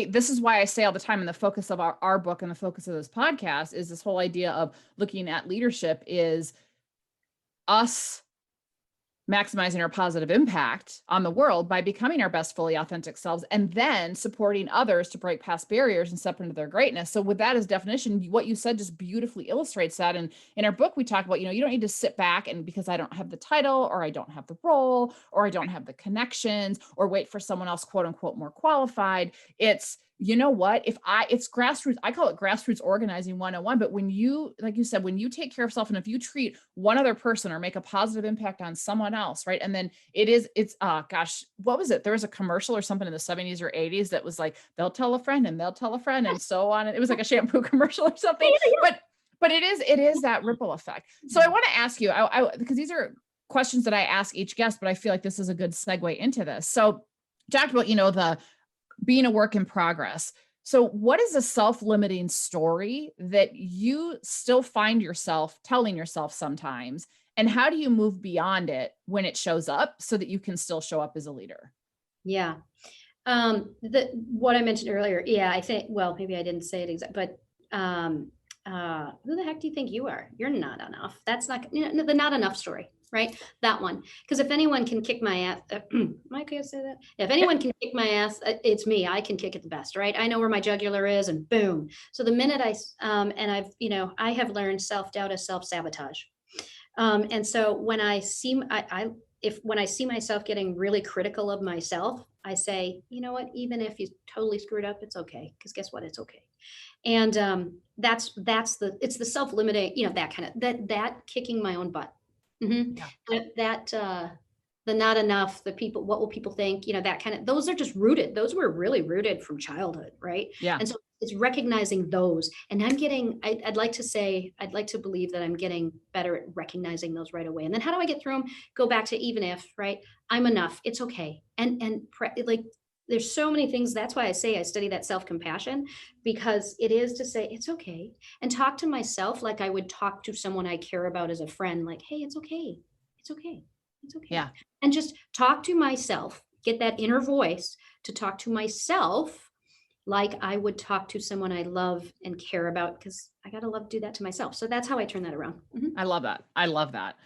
this is why I say all the time, and the focus of our book and the focus of this podcast is this whole idea of looking at leadership is us maximizing our positive impact on the world by becoming our best fully authentic selves and then supporting others to break past barriers and step into their greatness. So with that as definition, what you said just beautifully illustrates that. And in our book, we talk about, you don't need to sit back and because I don't have the title or I don't have the role or I don't have the connections or wait for someone else, quote unquote, more qualified. It's, it's grassroots, I call it grassroots organizing 101. But when you, like you said, when you take care of self and if you treat one other person or make a positive impact on someone else, right? And then what was it? There was a commercial or something in the 70s or 80s that was like, they'll tell a friend and they'll tell a friend and so on. And it was like a shampoo commercial or something, but it is that ripple effect. So I want to ask you, because these are questions that I ask each guest, but I feel like this is a good segue into this. So talked about, the being a work in progress. So what is a self-limiting story that you still find yourself telling yourself sometimes? And how do you move beyond it when it shows up so that you can still show up as a leader? Yeah. What I mentioned earlier, yeah, I think, well, maybe I didn't say it exactly, but who the heck do you think you are? You're not enough. That's not, the not enough story, right? That one. Because if anyone can kick my ass, Mike, can I say that? If anyone can kick my ass, it's me. I can kick it the best, right? I know where my jugular is and boom. So the minute I have learned self-doubt is self-sabotage. And so when I see, when I see myself getting really critical of myself, I say, you know what, even if you totally screwed up, it's okay. Because guess what? It's okay. And it's the self-limiting, that kind of that kicking my own butt. Mhm. Yeah. The not enough, the people, what will people think, that kind of, those are just rooted. Those were really rooted from childhood, right? Yeah. And so it's recognizing those. And I'd like to say, I'd like to believe that I'm getting better at recognizing those right away. And then how do I get through them? Go back to even if, right? I'm enough. It's okay. Like, there's so many things. That's why I say I study that self-compassion, because it is to say it's okay and talk to myself like I would talk to someone I care about as a friend, like, hey, it's okay. It's okay. It's okay. Yeah. And just talk to myself, get that inner voice to talk to myself like I would talk to someone I love and care about, because I got to love to do that to myself. So that's how I turn that around. Mhm. I love that. I love that.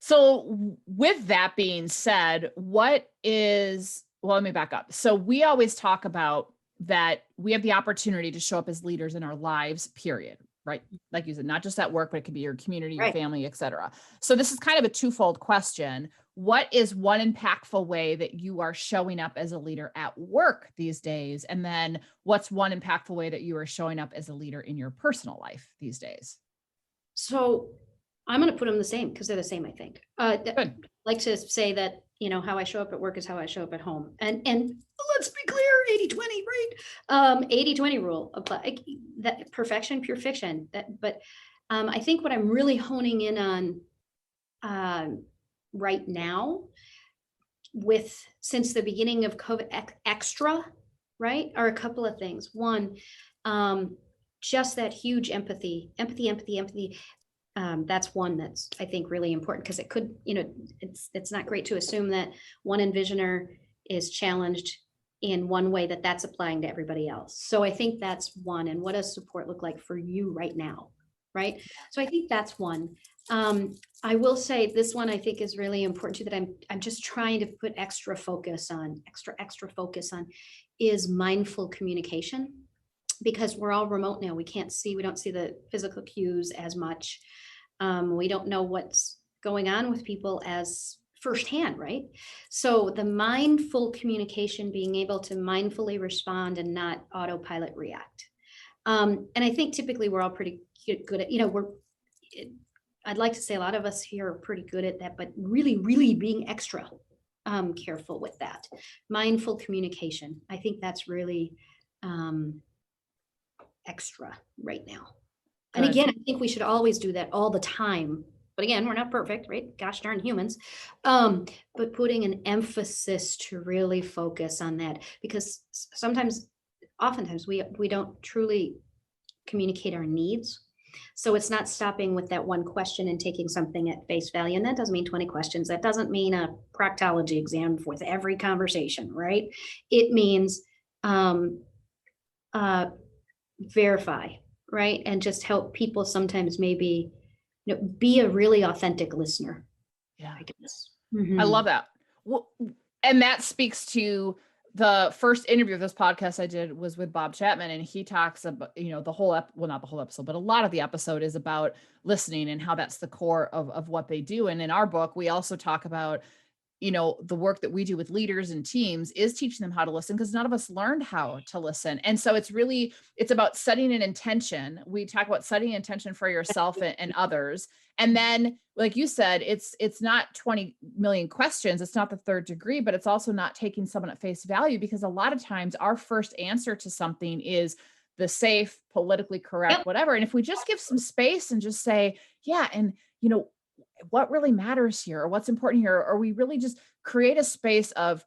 So with that being said, let me back up. So we always talk about that we have the opportunity to show up as leaders in our lives, period. Right? Like you said, not just at work, but it could be your community, your Right. family, et cetera. So this is kind of a twofold question. What is one impactful way that you are showing up as a leader at work these days? And then what's one impactful way that you are showing up as a leader in your personal life these days? So I'm going to put them the same because they're the same, I think. Good. Like to say that, how I show up at work is how I show up at home. And let's be clear, 80-20, right? 80-20 rule apply. That perfection, pure fiction. But I think what I'm really honing in on right now, since the beginning of COVID extra, right, are a couple of things. One, just that huge empathy. That's one that's, I think, really important, because it could, it's not great to assume that one envisioner is challenged in one way that's applying to everybody else. So I think that's one. And what does support look like for you right now? Right. So I think that's one. I will say this one I think is really important too, that I'm just trying to put extra focus on is mindful communication, because we're all remote now. We don't see the physical cues as much. We don't know what's going on with people as firsthand, right? So the mindful communication, being able to mindfully respond and not autopilot react. And I think typically we're all pretty good at, I'd like to say a lot of us here are pretty good at that, but really, really being extra careful with that. Mindful communication. I think that's really extra right now. And Good. again, I think we should always do that all the time. But again, we're not perfect, right? Gosh darn humans. But putting an emphasis to really focus on that, because oftentimes we don't truly communicate our needs. So it's not stopping with that one question and taking something at face value. And that doesn't mean 20 questions. That doesn't mean a proctology exam with every conversation, right? It means verify, right? And just help people sometimes maybe, be a really authentic listener. Yeah. I guess. I love that. Well, and that speaks to the first interview of this podcast I did was with Bob Chapman, and he talks about, the whole, not the whole episode, but a lot of the episode is about listening and how that's the core of what they do. And in our book, we also talk about, the work that we do with leaders and teams is teaching them how to listen, because none of us learned how to listen. And so it's about setting an intention. We talk about setting an intention for yourself and others. And then, like you said, it's not 20 million questions. It's not the third degree, but it's also not taking someone at face value, because a lot of times our first answer to something is the safe, politically correct, whatever. And if we just give some space and just say, yeah, and what really matters here, or what's important here, or we really just create a space of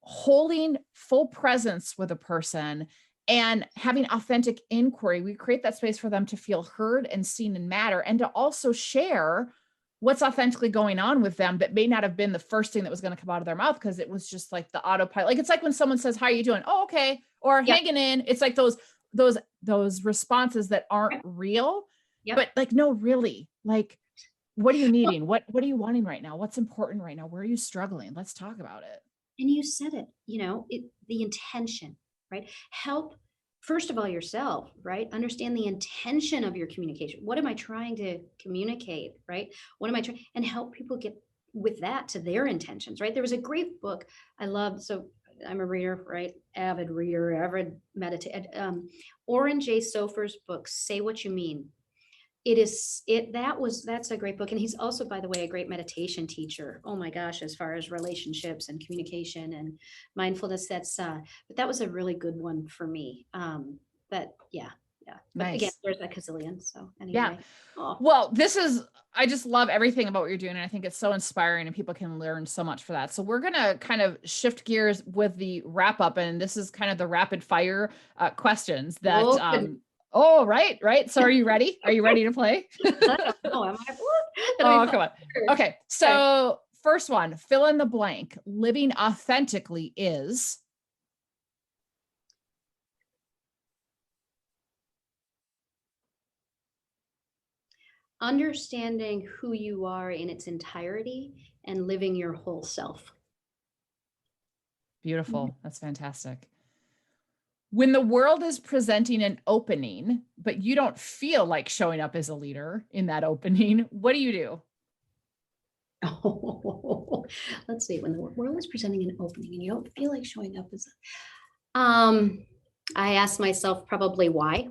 holding full presence with a person and having authentic inquiry, we create that space for them to feel heard and seen and matter, and to also share what's authentically going on with them that may not have been the first thing that was going to come out of their mouth, because it was just like the autopilot. Like, it's like when someone says, how are you doing? Oh, okay. Or hanging in. It's like those responses that aren't real, but like, no, really, like, what are you needing? What are you wanting right now? What's important right now? Where are you struggling? Let's talk about it. And you said it, the intention, right? Help, first of all, yourself, right? Understand the intention of your communication. What am I trying to communicate, right? What am I trying? And help people get with that to their intentions, right? There was a great book I loved. So I'm a reader, right? Avid meditator. Oren J. Sofer's book, Say What You Mean. That's a great book. And he's also, by the way, a great meditation teacher. Oh my gosh, as far as relationships and communication and mindfulness, but that was a really good one for me. But Nice. Again, there's a gazillion. So anyway. Yeah. Well, I just love everything about what you're doing. And I think it's so inspiring, and people can learn so much for that. So we're going to kind of shift gears with the wrap up. And this is kind of the rapid fire questions that, oh, right. So are you ready? Are you ready to play? Oh, am I? Oh, come on. Okay. So first one, fill in the blank. Living authentically is? Understanding who you are in its entirety and living your whole self. Beautiful. That's fantastic. When the world is presenting an opening, but you don't feel like showing up as a leader in that opening, what do you do? Oh, let's see. When the world is presenting an opening and you don't feel like showing up as I ask myself probably why,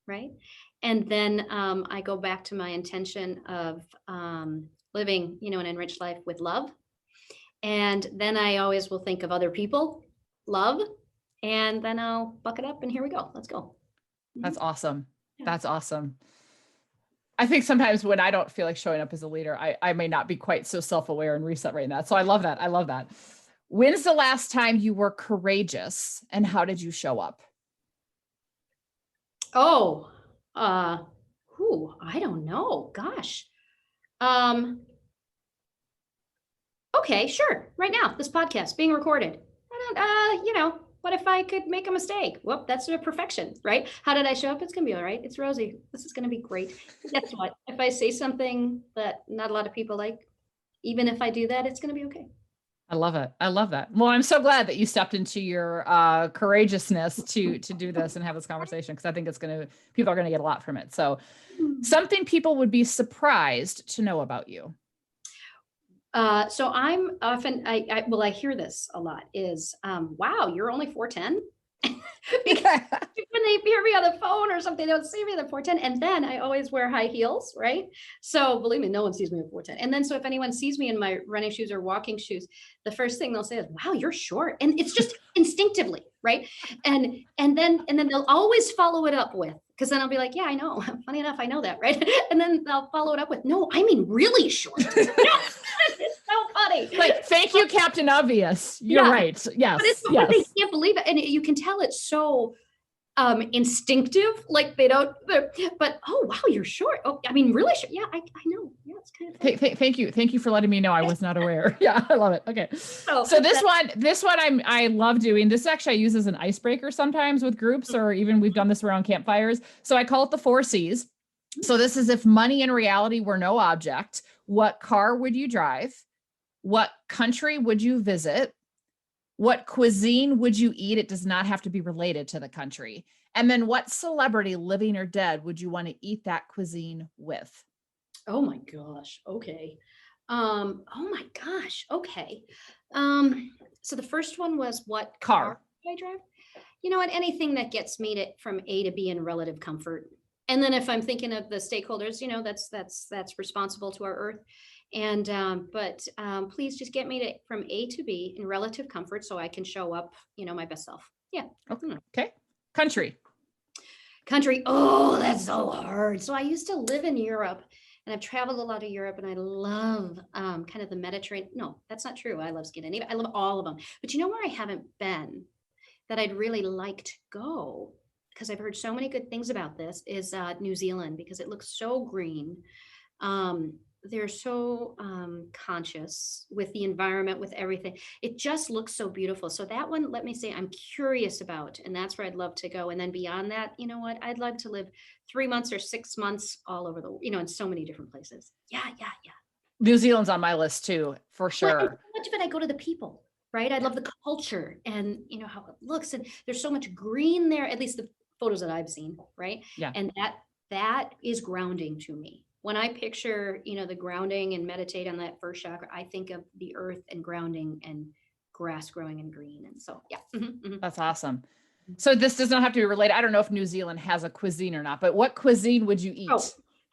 right? And then I go back to my intention of living, an enriched life with love. And then I always will think of other people, love, and then I'll buck it up and here we go. Let's go. That's awesome. Yeah. That's awesome. I think sometimes when I don't feel like showing up as a leader, I may not be quite so self-aware and reset right now. So I love that. I love that. When's the last time you were courageous and how did you show up? Oh, I don't know. Gosh. Okay, sure. Right now, this podcast being recorded. I don't, what if I could make a mistake? Whoop, that's a perfection, right? How did I show up? It's gonna be all right. It's Rosie. This is gonna be great. Guess what? If I say something that not a lot of people like, even if I do that, it's gonna be okay. I love it. I love that. Well, I'm so glad that you stepped into your courageousness to do this and have this conversation, because I think people are going to get a lot from it. So something people would be surprised to know about you. So I'm often, I hear this a lot is, wow, you're only 4'10". Because when they hear me on the phone or something, they don't see me at the 4'10". And then I always wear high heels, right? So believe me, no one sees me at 4'10". And then, so if anyone sees me in my running shoes or walking shoes, the first thing they'll say is, wow, you're short. And it's just instinctively, right? And then they'll always follow it up with, because then I'll be like, yeah, I know. Funny enough, I know that, right? And then they'll follow it up with, no, I mean really short. It's so funny. Like, thank you, Captain Obvious. You're right. Yes. But it's yes. They can't believe it. And you can tell it's so instinctive, like they don't, but oh, wow, you're short. Oh, I mean, really short. Yeah, I know. Yeah, it's kind of funny. Thank you. Thank you for letting me know. I was not aware. Yeah, I love it. Okay. So this one I love doing. This actually I use as an icebreaker sometimes with groups, or even we've done this around campfires. So I call it the 4 C's. So this is, if money in reality were no object, what car would you drive? What country would you visit? What cuisine would you eat? It does not have to be related to the country. And then what celebrity, living or dead, would you want to eat that cuisine with? Oh my gosh. Okay. Oh my gosh. Okay. So the first one was what car I drive? You know what? Anything that gets me from A to B in relative comfort. And then if I'm thinking of the stakeholders, that's responsible to our earth. And but please just get me from A to B in relative comfort so I can show up, my best self. Yeah. Okay. Country. Oh, that's so hard. So I used to live in Europe and I've traveled a lot of Europe and I love kind of the Mediterranean. No, that's not true. I love Scandinavia. I love all of them. But you know where I haven't been that I'd really like to go, because I've heard so many good things about this, is New Zealand, because it looks so green. They're so conscious with the environment, with everything. It just looks so beautiful. So that one, let me say, I'm curious about, and that's where I'd love to go. And then beyond that, you know what? I'd love to live 3 months or 6 months all over in so many different places. Yeah. New Zealand's on my list too, for sure. Well, so much of it, I go to the people, right? I love the culture and how it looks, and there's so much green there, at least the photos that I've seen, right? Yeah. And that is grounding to me. When I picture, the grounding and meditate on that first chakra, I think of the earth and grounding and grass growing and green. And so, yeah. That's awesome. So this does not have to be related. I don't know if New Zealand has a cuisine or not, but what cuisine would you eat? Oh,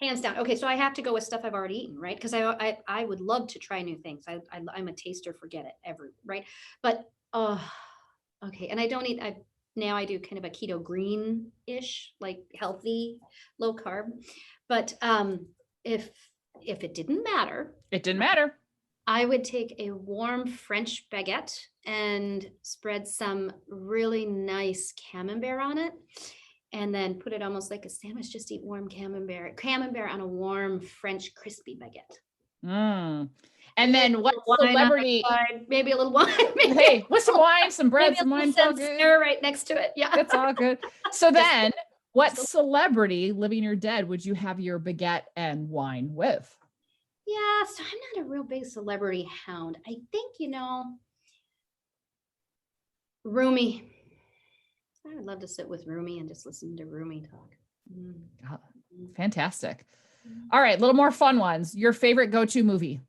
hands down. Okay. So I have to go with stuff I've already eaten, right? Because I would love to try new things. I'm a taster, forget it, right? But, okay. And I don't eat, now I do kind of a keto green-ish, like healthy, low carb. But if it didn't matter, I would take a warm French baguette and spread some really nice camembert on it, and then put it almost like a sandwich. Just eat warm camembert on a warm French crispy baguette. And then what celebrity? Maybe a little wine. Hey, with some wine, some bread, some wine. Stir right next to it. Yeah, that's all good. So then, what celebrity, living or dead, would you have your baguette and wine with? Yeah, so I'm not a real big celebrity hound. I think, Rumi. I would love to sit with Rumi and just listen to Rumi talk. Oh, fantastic. All right, a little more fun ones. Your favorite go-to movie?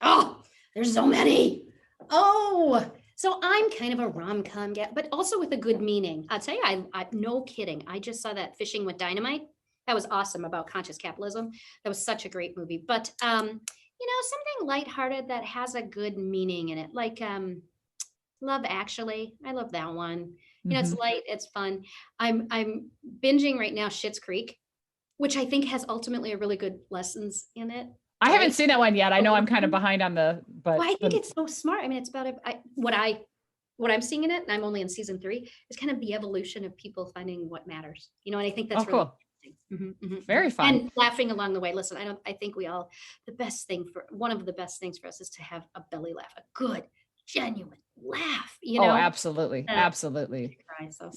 Oh, there's so many. Oh, So I'm kind of a rom-com gal, but also with a good meaning. I'll tell you, I no kidding. I just saw that Fishing with Dynamite. That was awesome about conscious capitalism. That was such a great movie. But something lighthearted that has a good meaning in it, like Love Actually. I love that one. It's Mhm. light, it's fun. I'm binging right now Schitt's Creek, which I think has ultimately a really good lessons in it, I haven't right? seen that one yet. I Oh, know I'm kind of really? behind on Well, but I think it's so smart. I mean, it's about what I'm seeing in it, and I'm only in season 3, is kind of the evolution of people finding what matters. And I think oh, that's really cool. interesting. Very fun. And laughing along the way. Listen, I think one of the best things for us is to have a belly laugh, a good, genuine laugh, Oh, absolutely. uh, Absolutely. cry. So,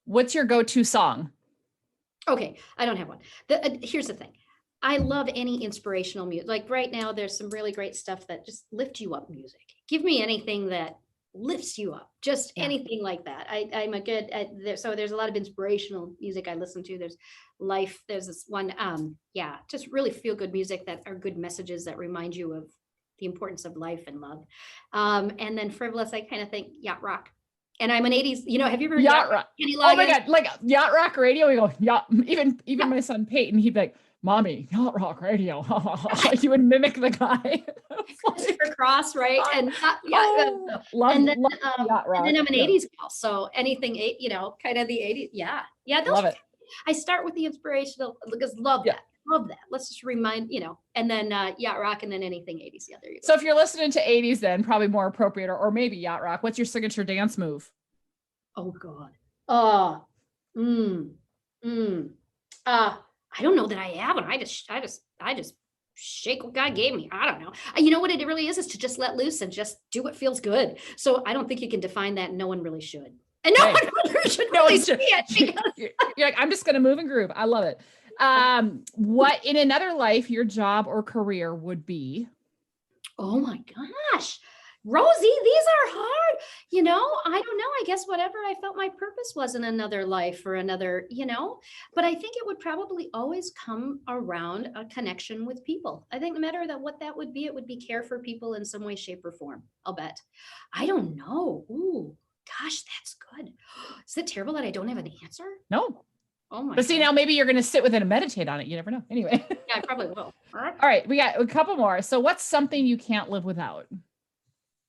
What's your go-to song? okay, I don't have one. Here's the thing. I love any inspirational music. Like right now, there's some really great stuff that just lift you up music. Give me anything that lifts you up, just Yeah. anything like that. I'm a good, so there's a lot of inspirational music I listen to. There's this one, just really feel good music that are good messages that remind you of the importance of life and love. And then frivolous, I kind of think yacht rock. And I'm an 80s, have you ever heard Yacht rock. Kenny Oh my Loggins? God. Like yacht rock radio. We go, yacht. Even my son Peyton, he'd be like, Mommy, yacht rock radio. You would mimic the guy. Christopher Cross, right? And Love and then yacht rock. and then I'm an Yeah. 80s gal. So anything kind of the 80s. Yeah. Yeah. Love it. I start with the inspirational because love Yeah. that. Love that. Let's just remind, and then yacht rock and then anything 80s. Yeah, there you go. So if you're listening to 80s, then probably more appropriate, or maybe yacht rock. What's your signature dance move? Oh God. I don't know that I have one. I just shake what God gave me. I don't know. You know what it really is to just let loose and just do what feels good. So I don't think you can define that. No one really should. And no one should really see it. You're like, I'm just going to move and groove. I love it. What in another life, your job or career would be? Oh my gosh. Rosie, these are hard. I don't know. I guess whatever I felt my purpose was in another life or another, but I think it would probably always come around a connection with people. I think no matter what that would be, it would be care for people in some way, shape, or form. I'll bet. I don't know. Ooh, gosh, that's good. Is it terrible that I don't have an answer? No. Oh my But see, now maybe you're going to sit with it and meditate on it. You never know. Anyway. Yeah, I probably will. All right. We got a couple more. So what's something you can't live without?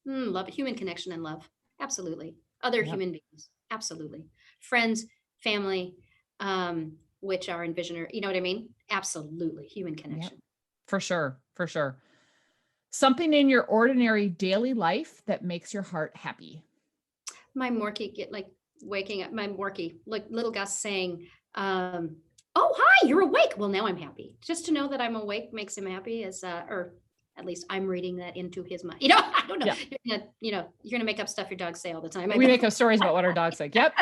Love, human connection and love. Absolutely. Other human beings. Absolutely. Friends, family, which are Envisioner. You know what I mean? Absolutely. Human connection. Yep. For sure. For sure. Something in your ordinary daily life that makes your heart happy. My Morky waking up, my Morky, like little Gus saying, oh, hi, you're awake. Well, now I'm happy. Just to know that I'm awake makes him happy or at least I'm reading that into his mind. I don't know. Yeah. You're gonna make up stuff your dogs say all the time. We make up stories about what our dogs say. Yep.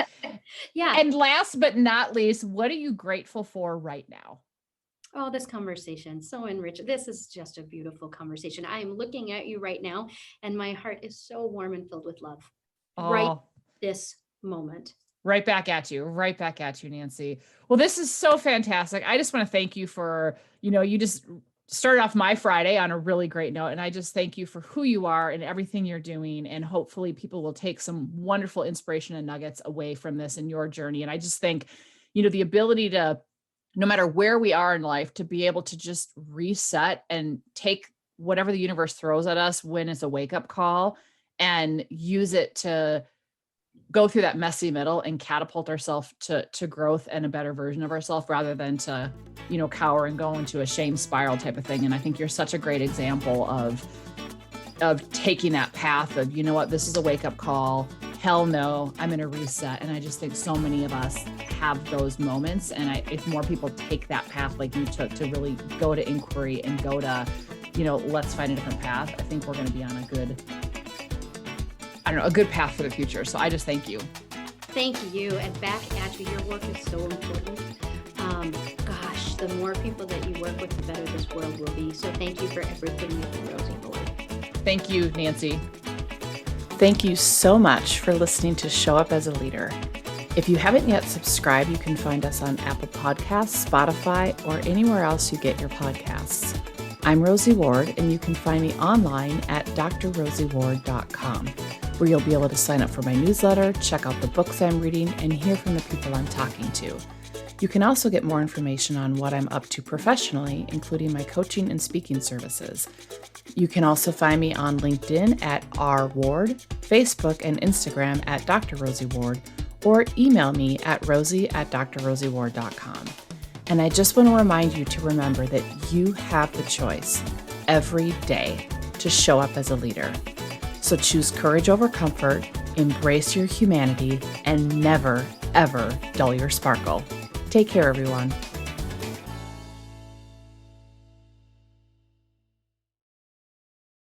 Yeah. And last but not least, what are you grateful for right now? Oh, this conversation, so enriched. This is just a beautiful conversation. I am looking at you right now, and my heart is so warm and filled with love. Right this moment. Right back at you, Nancy. Well, this is so fantastic. I just want to thank you for, you just started off my Friday on a really great note. And I just thank you for who you are and everything you're doing. And hopefully people will take some wonderful inspiration and nuggets away from this in your journey. And I just think, the ability to, no matter where we are in life, to be able to just reset and take whatever the universe throws at us when it's a wake-up call and use it to go through that messy middle and catapult ourselves to growth and a better version of ourselves rather than to, cower and go into a shame spiral type of thing. And I think you're such a great example of taking that path of, this is a wake-up call. Hell no, I'm going to reset. And I just think so many of us have those moments. And if more people take that path like you took to really go to inquiry and go to, let's find a different path, I think we're going to be on a good path for the future. So I just thank you. Thank you. And back at you, your work is so important. Gosh, the more people that you work with, the better this world will be. So thank you for everything you do, Rosie Boyd. Thank you, Nancy. Thank you so much for listening to Show Up as a Leader. If you haven't yet subscribed, you can find us on Apple Podcasts, Spotify, or anywhere else you get your podcasts. I'm Rosie Ward, and you can find me online at drrosieward.com. where you'll be able to sign up for my newsletter, check out the books I'm reading, and hear from the people I'm talking to. You can also get more information on what I'm up to professionally, including my coaching and speaking services. You can also find me on LinkedIn at rward, Facebook and Instagram at Dr. Rosie Ward, or email me at rosie@drrosieward.com. And I just want to remind you to remember that you have the choice every day to show up as a leader. So choose courage over comfort, embrace your humanity, and never, ever dull your sparkle. Take care, everyone.